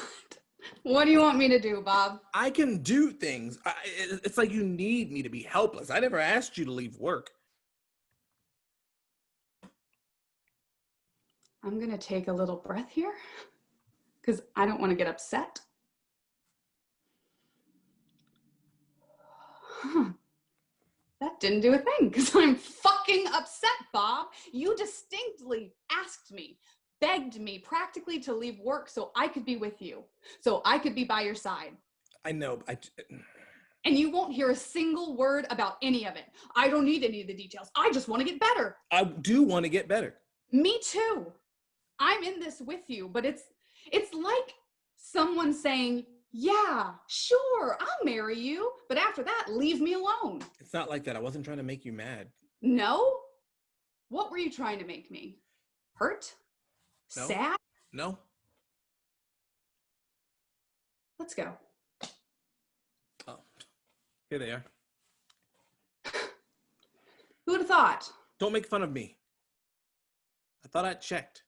what do you want me to do, Bob? I can do things. It's like you need me to be helpless. I never asked you to leave work. I'm gonna take a little breath here because I don't want to get upset. Huh. That didn't do a thing because I'm fucking upset, Bob. You distinctly asked me, begged me practically to leave work so I could be with you, so I could be by your side. I know. And you won't hear a single word about any of it. I don't need any of the details. I just want to get better. I do want to get better. Me too. I'm in this with you, but it's like someone saying, yeah, sure, I'll marry you, but after that, leave me alone. It's not like that. I wasn't trying to make you mad. No? What were you trying to make me? Hurt? No. Sad? No? Let's go. Oh, here they are. Who would have thought? Don't make fun of me. I thought I checked.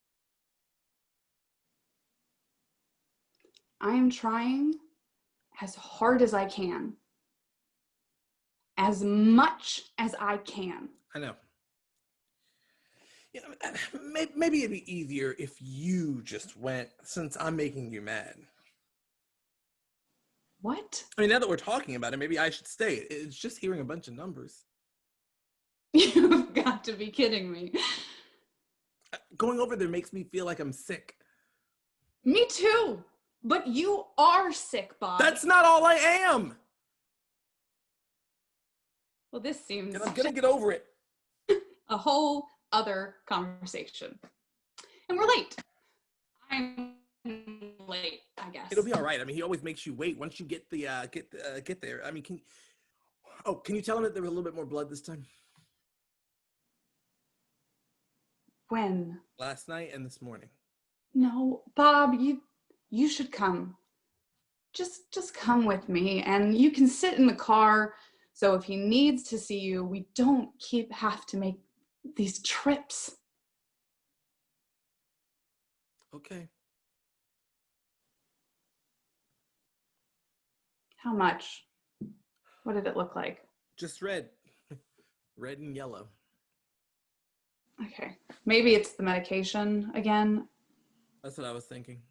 I am trying as hard as I can. As much as I can. I know. You know, maybe it'd be easier if you just went, since I'm making you mad. What? I mean, now that we're talking about it, maybe I should stay. It's just hearing a bunch of numbers. You've got to be kidding me. Going over there makes me feel like I'm sick. Me too. But you are sick, Bob. That's not all I am. Well, this seems And I'm gonna get over it. a whole other conversation. And we're late. I'm late, I guess. It'll be all right. I mean, he always makes you wait once you get get there. I mean, can you tell him that there was a little bit more blood this time? When? Last night and this morning. No, Bob, you should come. Just come with me, and you can sit in the car. So if he needs to see you, we don't have to make these trips. Okay. How much? What did it look like? Just red. Red and yellow. Okay. Maybe it's the medication again. That's what I was thinking.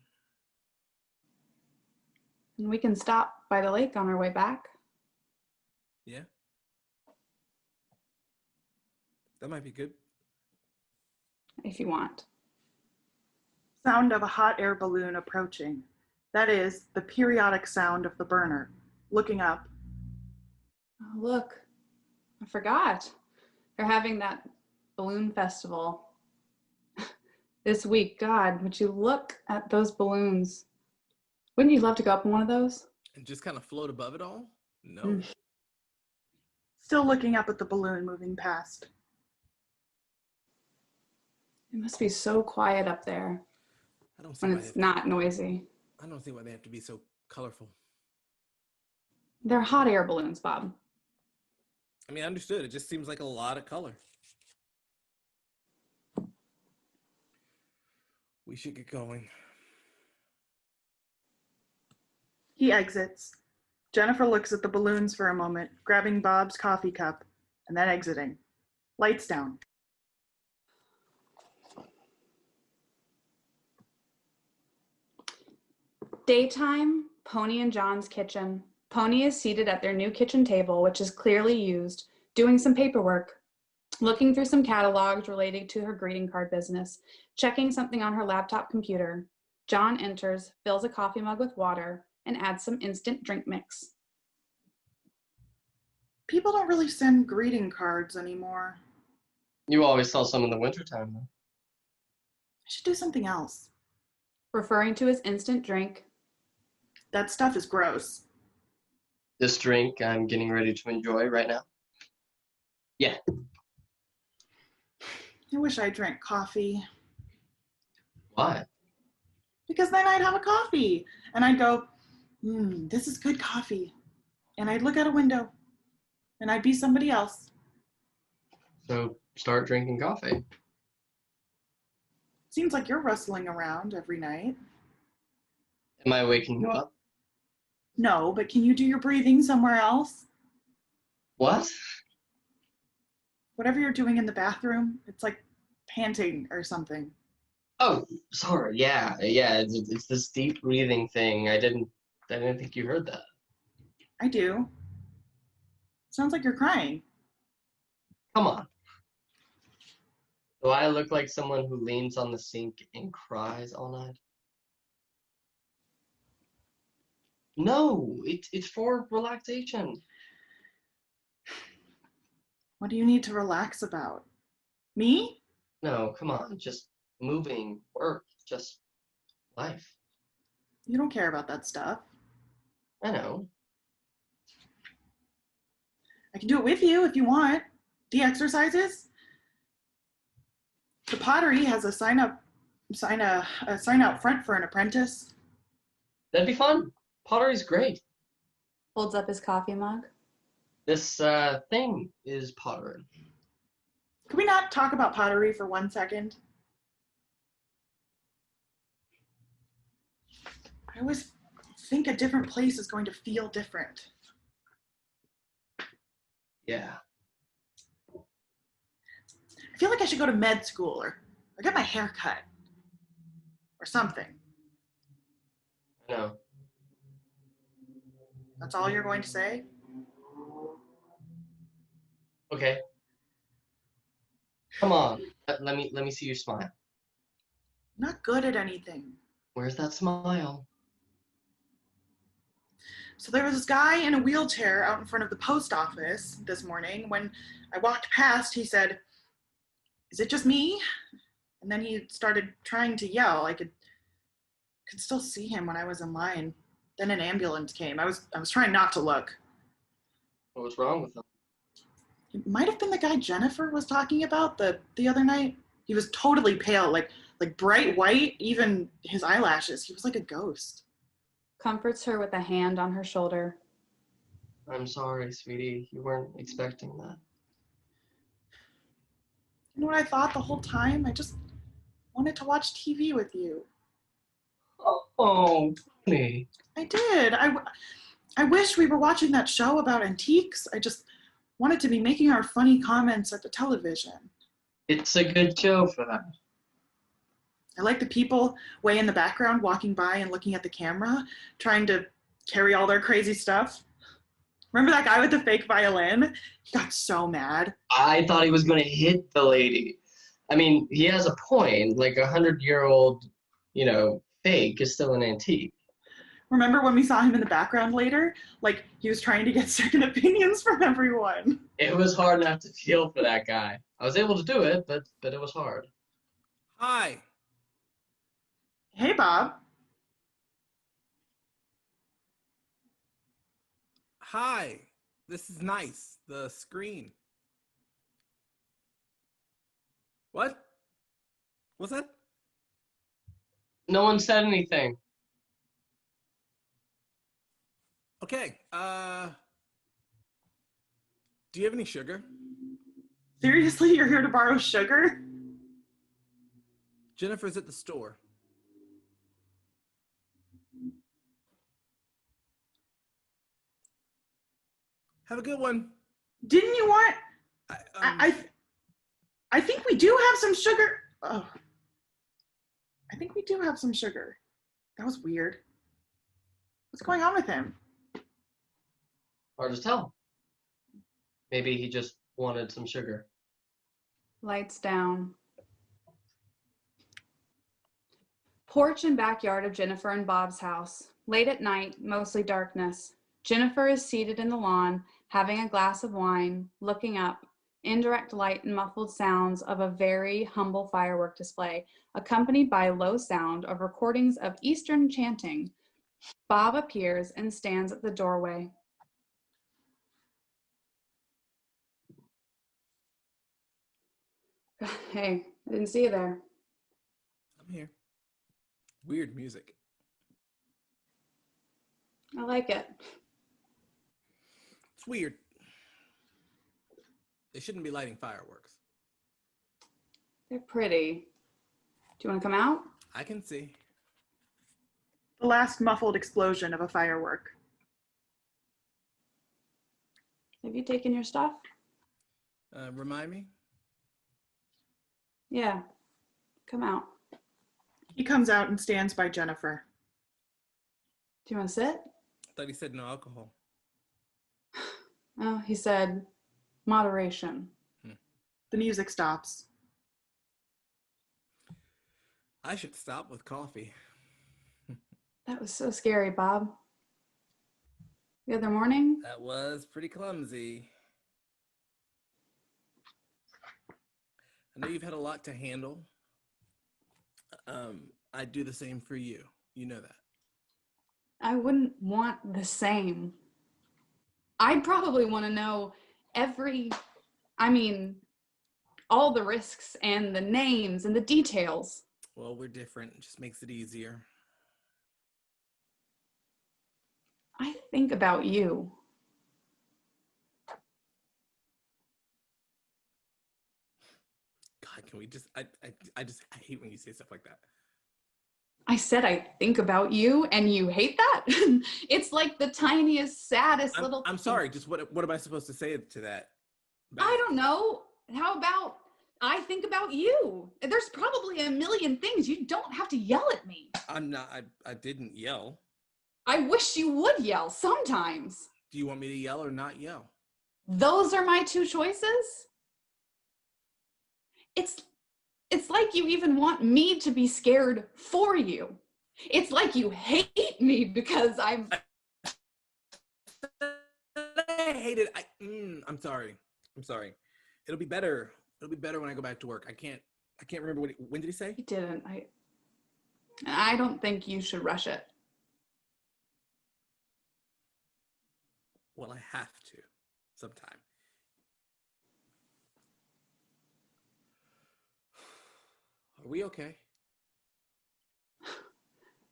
And we can stop by the lake on our way back. Yeah. That might be good. If you want. Sound of a hot air balloon approaching. That is the periodic sound of the burner. Looking up. Oh, look, I forgot. They're having that balloon festival this week. God, would you look at those balloons? Wouldn't you love to go up in one of those? And just kind of float above it all? No. Mm. Still looking up at the balloon moving past. It must be so quiet up there I don't see when why it's not noisy. I don't see why they have to be so colorful. They're hot air balloons, Bob. I mean, I understood. It just seems like a lot of color. We should get going. He exits. Jennifer looks at the balloons for a moment, grabbing Bob's coffee cup, and then exiting. Lights down. Daytime, Pony and John's kitchen. Pony is seated at their new kitchen table, which is clearly used, doing some paperwork, looking through some catalogs related to her greeting card business, checking something on her laptop computer. John enters, fills a coffee mug with water, and adds some instant drink mix. People don't really send greeting cards anymore. You always sell some in the wintertime, though. I should do something else. Referring to his instant drink. That stuff is gross. This drink I'm getting ready to enjoy right now. Yeah. I wish I drank coffee. Why? Because then I'd have a coffee and I'd go, this is good coffee. And I'd look out a window and I'd be somebody else. So start drinking coffee. Seems like you're rustling around every night. Am I waking you up? No, but can you do your breathing somewhere else? What? Whatever you're doing in the bathroom, it's like panting or something. Oh, sorry. Yeah. It's this deep breathing thing. I didn't think you heard that. I do. Sounds like you're crying. Come on. Do I look like someone who leans on the sink and cries all night? No, it's for relaxation. What do you need to relax about? Me? No, come on. Just moving, work, just life. You don't care about that stuff. I know. I can do it with you if you want. The exercises. The pottery has a sign out front for an apprentice. That'd be fun. Pottery's great. Holds up his coffee mug. This thing is pottery. Can we not talk about pottery for 1 second? I always think a different place is going to feel different. Yeah. I feel like I should go to med school or get my hair cut or something. I know. That's all you're going to say? Okay. Come on. Let me see you smile. I'm not good at anything. Where's that smile? So there was this guy in a wheelchair out in front of the post office this morning. When I walked past, he said, "Is it just me?" And then he started trying to yell. I could still see him when I was in line. Then an ambulance came. I was trying not to look. What was wrong with him? It might have been the guy Jennifer was talking about the other night. He was totally pale, like bright white, even his eyelashes. He was like a ghost. Comforts her with a hand on her shoulder. I'm sorry, sweetie. You weren't expecting that. You know what I thought the whole time? I just wanted to watch TV with you. Oh, Tony. I did. I wish we were watching that show about antiques. I just wanted to be making our funny comments at the television. It's a good show for that. I like the people way in the background walking by and looking at the camera, trying to carry all their crazy stuff. Remember that guy with the fake violin? He got so mad. I thought he was going to hit the lady. I mean, he has a point. Like 100-year-old, fake is still an antique. Remember when we saw him in the background later? Like, he was trying to get second opinions from everyone. It was hard not to feel for that guy. I was able to do it, but it was hard. Hi. Hey, Bob. Hi. This is nice. The screen. What? What's that? No one said anything. Okay. Do you have any sugar? Seriously, you're here to borrow sugar? Jennifer's at the store. Have a good one. Didn't you want... I think we do have some sugar. Oh. I think we do have some sugar. That was weird. What's going on with him? Hard to tell. Maybe he just wanted some sugar. Lights down. Porch and backyard of Jennifer and Bob's house. Late at night, mostly darkness. Jennifer is seated in the lawn, having a glass of wine, looking up, indirect light and muffled sounds of a very humble firework display, accompanied by low sound of recordings of Eastern chanting. Bob appears and stands at the doorway. Hey, I didn't see you there. I'm here. Weird music. I like it. It's weird. They shouldn't be lighting fireworks. They're pretty. Do you want to come out? I can see. The last muffled explosion of a firework. Have you taken your stuff? Remind me? Yeah. Come out. He comes out and stands by Jennifer. Do you want to sit? I thought he said no alcohol. Oh, he said moderation. The music stops. I should stop with coffee. That was so scary, Bob. The other morning? That was pretty clumsy. I know you've had a lot to handle. I'd do the same for you. You know that. I wouldn't want the same. I'd probably want to know all the risks and the names and the details. Well, we're different. It just makes it easier. I think about you. God, can we just, I hate when you say stuff like that. I said I think about you and you hate that? It's like the tiniest, saddest little I'm thing. sorry, just what am I supposed to say to that? I don't know. How about I think about you? There's probably a million things. You don't have to yell at me. I'm not, I didn't yell. I wish you would yell sometimes. Do you want me to yell or not yell? Those are my two choices? It's like you even want me to be scared for you. It's like you hate me because I'm... I hate it. I'm sorry. It'll be better. It'll be better when I go back to work. I can't remember when did he say? He didn't. I don't think you should rush it. Well, I have to sometime. Are we okay?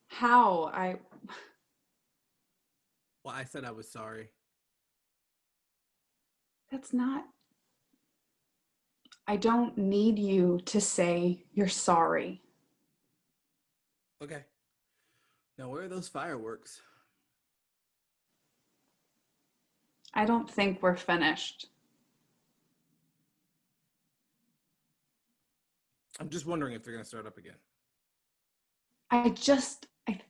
How? Well, I said I was sorry. That's not... I don't need you to say you're sorry. Okay. Now, where are those fireworks? I don't think we're finished. I'm just wondering if they're going to start up again. I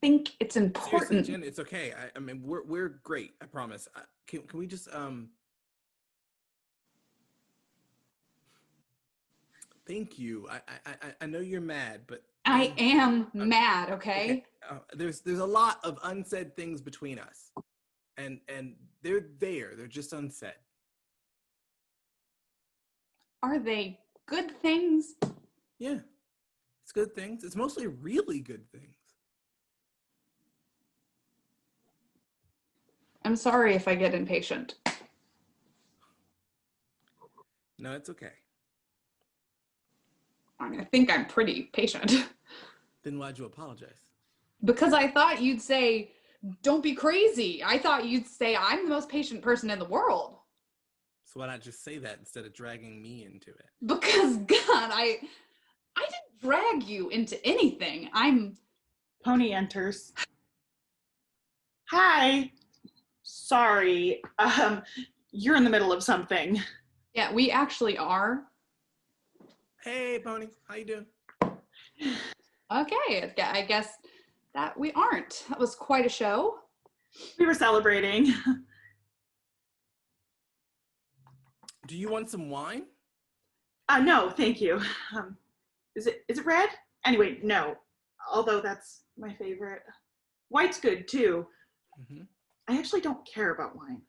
think it's important. Seriously, Jen, it's okay. I mean, we're great. I promise. Can we just Thank you. I know you're mad, but I am mad. Okay. There's a lot of unsaid things between us, and they're there. They're just unsaid. Are they good things? Yeah, it's good things. It's mostly really good things. I'm sorry if I get impatient. No, it's okay. I think I'm pretty patient. Then why'd you apologize? Because I thought you'd say, don't be crazy. I thought you'd say, I'm the most patient person in the world. So why not just say that instead of dragging me into it? Because, God, I didn't drag you into anything. Pony enters. Hi. Sorry. You're in the middle of something. Yeah, we actually are. Hey, Pony, how you doing? Okay, I guess that we aren't. That was quite a show. We were celebrating. Do you want some wine? No, thank you. Is it red? Anyway, no. Although that's my favorite. White's good too. Mm-hmm. I actually don't care about wine.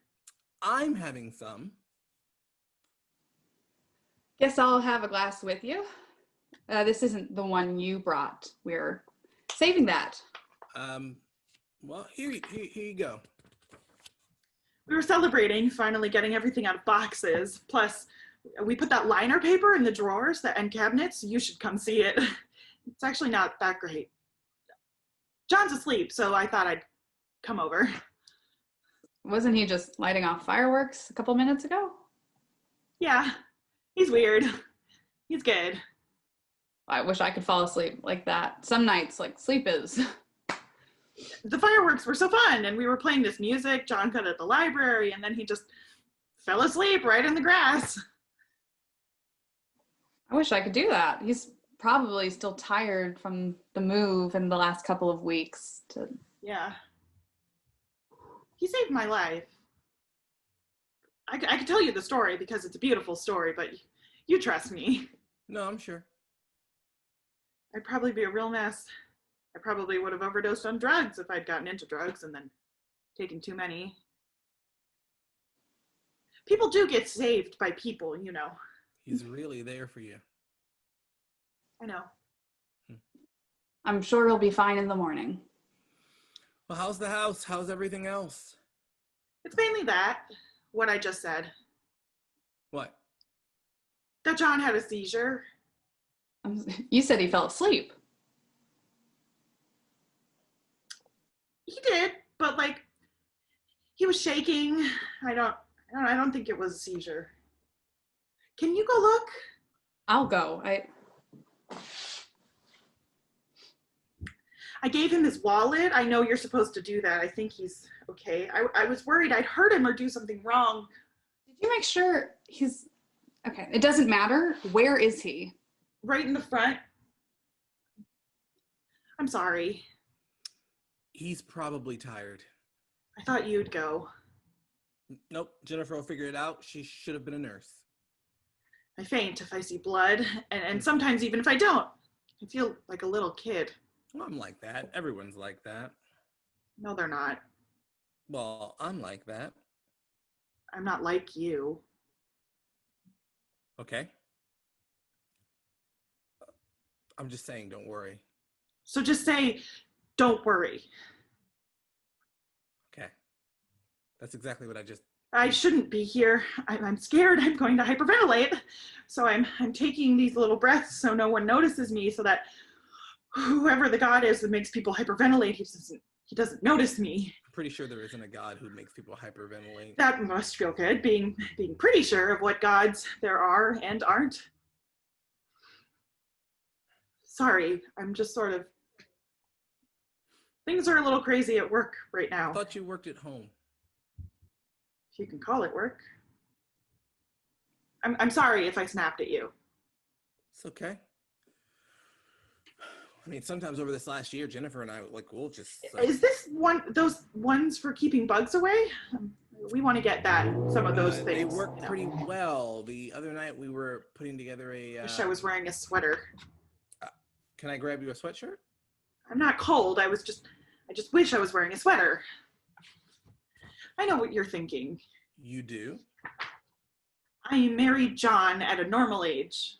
I'm having some. Guess I'll have a glass with you. This isn't the one you brought. We're saving that. Well, here you go. We were celebrating finally getting everything out of boxes. Plus, we put that liner paper in the drawers, the end cabinets. You should come see it. It's actually not that great. John's asleep, so I thought I'd come over. Wasn't he just lighting off fireworks a couple minutes ago? Yeah, he's weird. He's good. I wish I could fall asleep like that. Some nights, like, sleep is. The fireworks were so fun, and we were playing this music John got at the library, and then he just fell asleep right in the grass. I wish I could do that. He's probably still tired from the move in the last couple of weeks. Yeah. He saved my life. I could tell you the story because it's a beautiful story, but you trust me. No, I'm sure. I'd probably be a real mess. I probably would have overdosed on drugs if I'd gotten into drugs and then taken too many. People do get saved by people, you know. He's really there for you. I know. I'm sure he'll be fine in the morning. Well, how's the house? How's everything else? It's mainly that, what I just said. What? That John had a seizure. You said he fell asleep. He did, but like, he was shaking. I don't think it was a seizure. Can you go look? I'll go. I gave him his wallet. I know you're supposed to do that. I think he's okay. I was worried I'd hurt him or do something wrong. Did you make sure he's okay? It doesn't matter. Where is he? Right in the front. I'm sorry. He's probably tired. I thought you'd go. Nope, Jennifer will figure it out. She should have been a nurse. I faint if I see blood, and sometimes even if I don't. I feel like a little kid. Well, I'm like that. Everyone's like that. No, they're not. Well, I'm like that. I'm not like you. Okay. I'm just saying, don't worry. So just say, don't worry. Okay. That's exactly what I just... I shouldn't be here. I'm scared I'm going to hyperventilate. So I'm taking these little breaths so no one notices me, so that whoever the God is that makes people hyperventilate, he doesn't notice me. I'm pretty sure there isn't a God who makes people hyperventilate. That must feel good, being pretty sure of what gods there are and aren't. Sorry, I'm just sort of... Things are a little crazy at work right now. I thought you worked at home. If you can call it work. I'm sorry if I snapped at you. It's okay. I mean, sometimes over this last year, Jennifer and I, like, we'll just... Is this those ones for keeping bugs away? We want to get some of those things. They work pretty well. The other night we were putting together a... Wish I was wearing a sweater. Can I grab you a sweatshirt? I'm not cold. I just wish I was wearing a sweater. I know what you're thinking. You do? I married John at a normal age.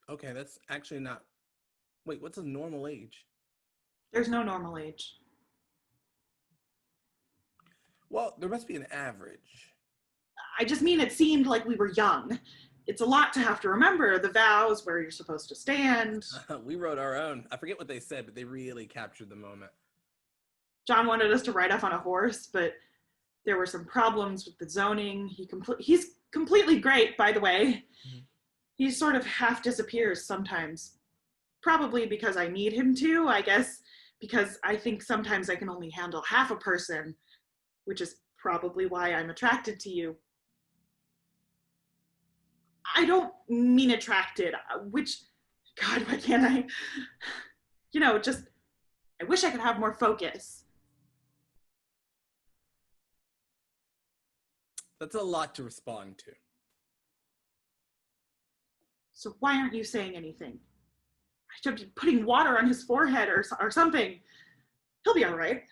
Okay, that's actually not... Wait, what's a normal age? There's no normal age. Well, there must be an average. I just mean it seemed like we were young. It's a lot to have to remember, the vows, where you're supposed to stand. We wrote our own. I forget what they said, but they really captured the moment. John wanted us to ride off on a horse, but there were some problems with the zoning. He's completely great, by the way. Mm-hmm. He sort of half disappears sometimes. Probably because I need him to, I guess, because I think sometimes I can only handle half a person, which is probably why I'm attracted to you. I don't mean attracted, which, God, why can't I? You know, just, I wish I could have more focus. That's a lot to respond to. So why aren't you saying anything? I should be putting water on his forehead or something. He'll be all right.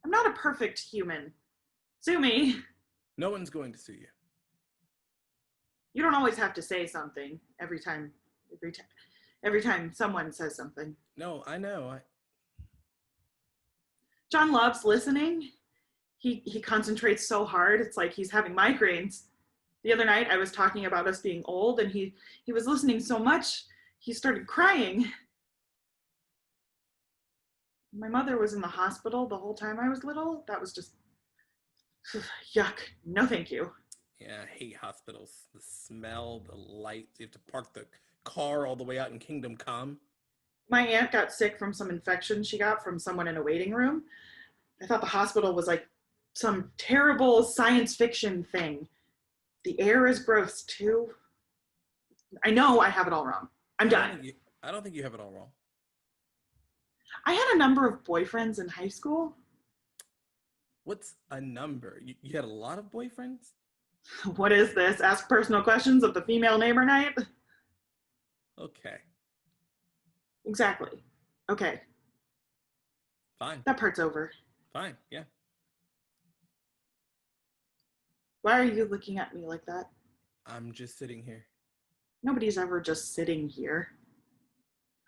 I'm not a perfect human. Sue me. No one's going to sue you. You don't always have to say something every time someone says something. No, I know. John loves listening. He concentrates so hard. It's like he's having migraines. The other night I was talking about us being old, and he was listening so much he started crying. My mother was in the hospital the whole time I was little. That was just yuck. No, thank you. Yeah, I hate hospitals. The smell, the lights. You have to park the car all the way out in Kingdom Come. My aunt got sick from some infection she got from someone in a waiting room. I thought the hospital was like some terrible science fiction thing. The air is gross too. I know I have it all wrong. I'm done. I don't think you have it all wrong. I had a number of boyfriends in high school. What's a number? You had a lot of boyfriends? What is this? Ask personal questions of the female neighbor night? Okay. Exactly. Okay. Fine. That part's over. Fine. Yeah. Why are you looking at me like that? I'm just sitting here. Nobody's ever just sitting here.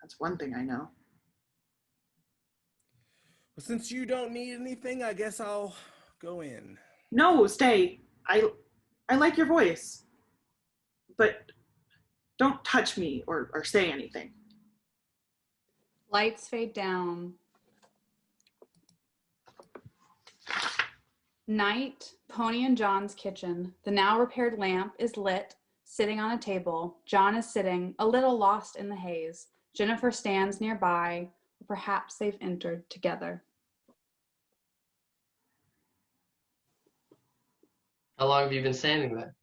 That's one thing I know. Well, since you don't need anything, I guess I'll go in. No, stay. I like your voice. But don't touch me or say anything. Lights fade down. Night, Pony and John's kitchen. The now repaired lamp is lit, sitting on a table. John is sitting, a little lost in the haze. Jennifer stands nearby. Perhaps they've entered together. How long have you been standing there?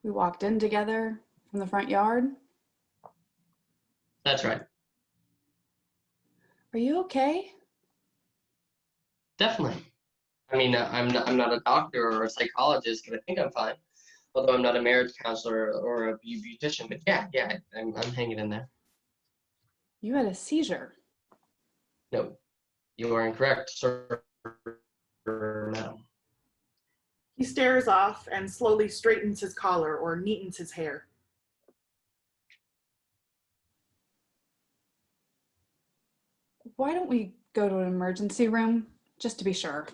We walked in together from the front yard. That's right. Are you okay? Definitely. I mean, I'm not a doctor or a psychologist, but I think I'm fine. Although I'm not a marriage counselor or a beautician, but yeah, I'm hanging in there. You had a seizure. No, you are incorrect, sir. No. He stares off and slowly straightens his collar or neatens his hair. Why don't we go to an emergency room, just to be sure?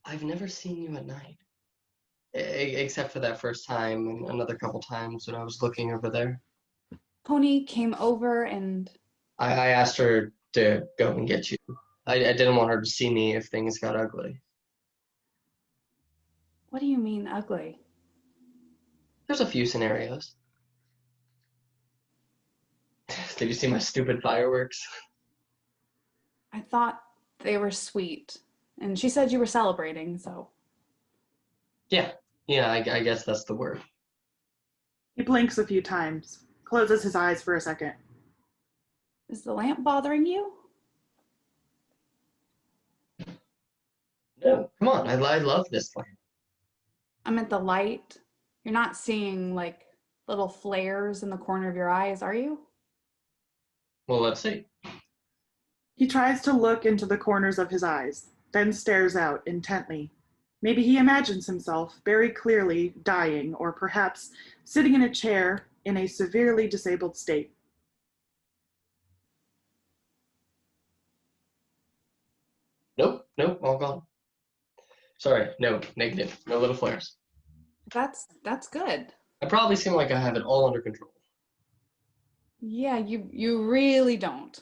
I've never seen you at night. Except for that first time and another couple times when I was looking over there. Pony came over and... I asked her to go and get you. I didn't want her to see me if things got ugly. What do you mean, ugly? There's a few scenarios. Did you see my stupid fireworks? I thought they were sweet. And she said you were celebrating, so... Yeah, I guess that's the word. He blinks a few times, closes his eyes for a second. Is the lamp bothering you? No, come on, I love this lamp. I meant the light. You're not seeing, like, little flares in the corner of your eyes, are you? Well, let's see. He tries to look into the corners of his eyes, then stares out intently. Maybe he imagines himself very clearly dying, or perhaps sitting in a chair in a severely disabled state. Nope, all gone. Sorry, no, negative, no little flares. That's good. I probably seem like I have it all under control. Yeah, you really don't.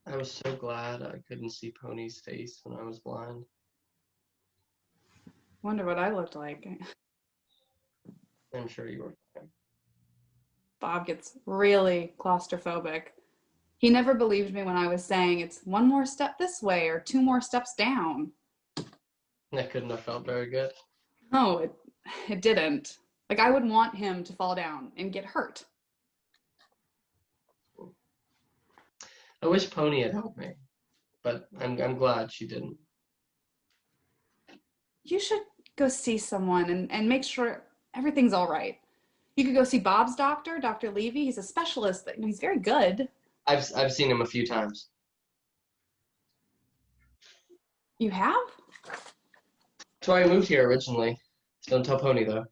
I was so glad I couldn't see Pony's face when I was blind. Wonder what I looked like. I'm sure you were fine. Bob gets really claustrophobic. He never believed me when I was saying it's one more step this way or two more steps down. That couldn't have felt very good. No, it didn't. Like, I would want him to fall down and get hurt. I wish Pony had helped me, but I'm glad she didn't. You should go see someone and make sure everything's all right. You could go see Bob's doctor, Dr. Levy. He's a specialist. He's very good. I've seen him a few times. You have? That's why I moved here originally. Don't tell Pony though.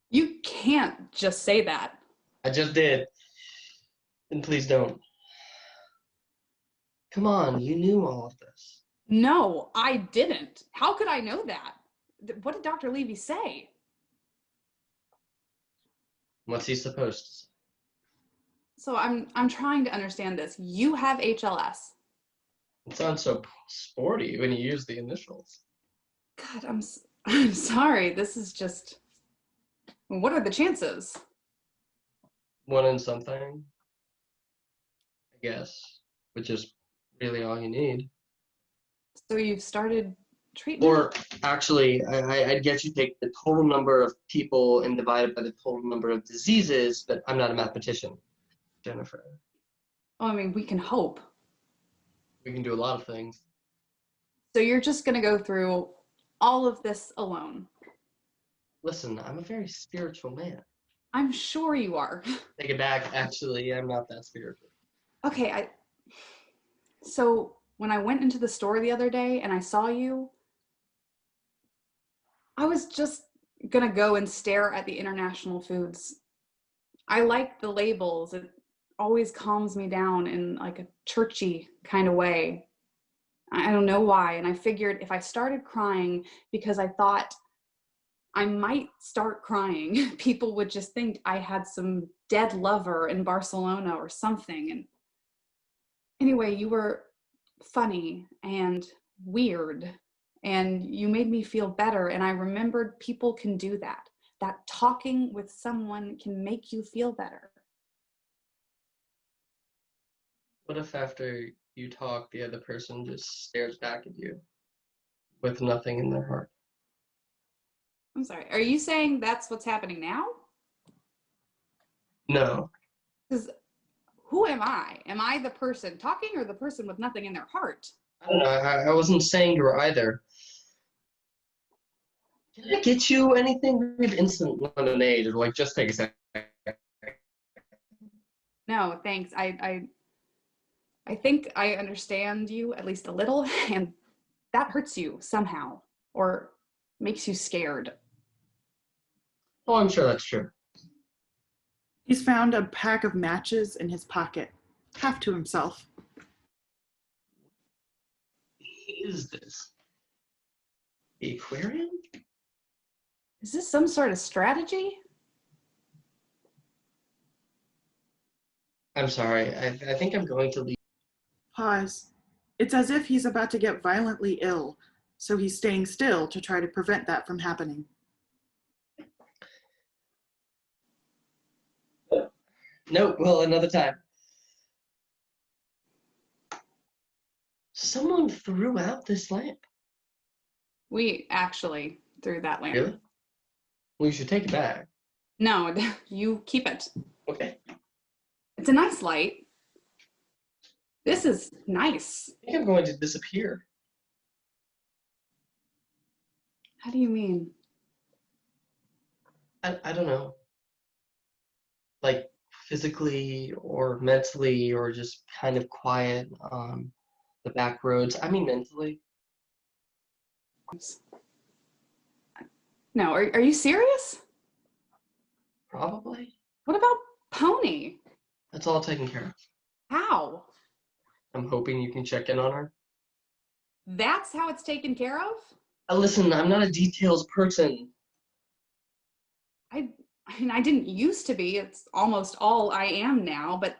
You can't just say that. I just did. And please don't. Come on, you knew all of this. No, I didn't. How could I know that? What did Dr. Levy say? What's he supposed to say? So I'm trying to understand this. You have HLS. It sounds so sporty when you use the initials. God, I'm sorry. This is just. What are the chances? 1 in something, I guess, which is really all you need. So you've started treatment? Or actually, I'd get you to take the total number of people and divide it by the total number of diseases, but I'm not a mathematician, Jennifer. Oh, I mean, we can hope. We can do a lot of things. So you're just going to go through all of this alone. Listen, I'm a very spiritual man. I'm sure you are. Take it back. Actually, I'm not that spiritual. Okay, so when I went into the store the other day and I saw you, I was just gonna go and stare at the international foods. I like the labels. It always calms me down in like a churchy kind of way. I don't know why. And I figured if I started crying because I thought I might start crying, people would just think I had some dead lover in Barcelona or something. And anyway, you were funny and weird, and you made me feel better. And I remembered people can do that, that talking with someone can make you feel better. What if after you talk, the other person just stares back at you with nothing in their heart? I'm sorry, are you saying that's what's happening now? No. Because who am I? Am I the person talking or the person with nothing in their heart? I don't know. I wasn't saying you were either. Can I get you anything? We have instant lemonade. Or like, just take a second. No, thanks. I think I understand you at least a little, and that hurts you somehow or makes you scared. Oh, I'm sure that's true. He's found a pack of matches in his pocket, half to himself. What is this? The aquarium? Is this some sort of strategy? I'm sorry. I think I'm going to leave. Pause. It's as if he's about to get violently ill, so he's staying still to try to prevent that from happening. No, well, another time. Someone threw out this lamp. We actually threw that lamp. Really? Well, you should take it back. No, you keep it. Okay. It's a nice light. This is nice. I think I'm going to disappear. How do you mean? I don't know. Like physically or mentally or just kind of quiet on the back roads. I mean mentally. No, are you serious? Probably. What about Pony? That's all taken care of. How? I'm hoping you can check in on her. That's how it's taken care of? Listen, I'm not a details person. I mean, I didn't used to be. It's almost all I am now, but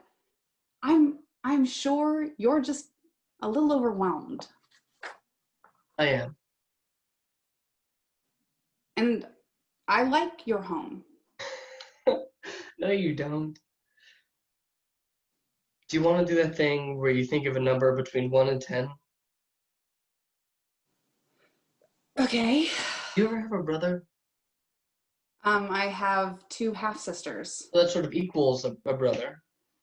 I'm sure you're just a little overwhelmed. I am. And I like your home. No, you don't. Do you want to do that thing where you think of a number between 1 and 10? Okay. Do you ever have a brother? I have 2 half-sisters. Well, that sort of equals a brother.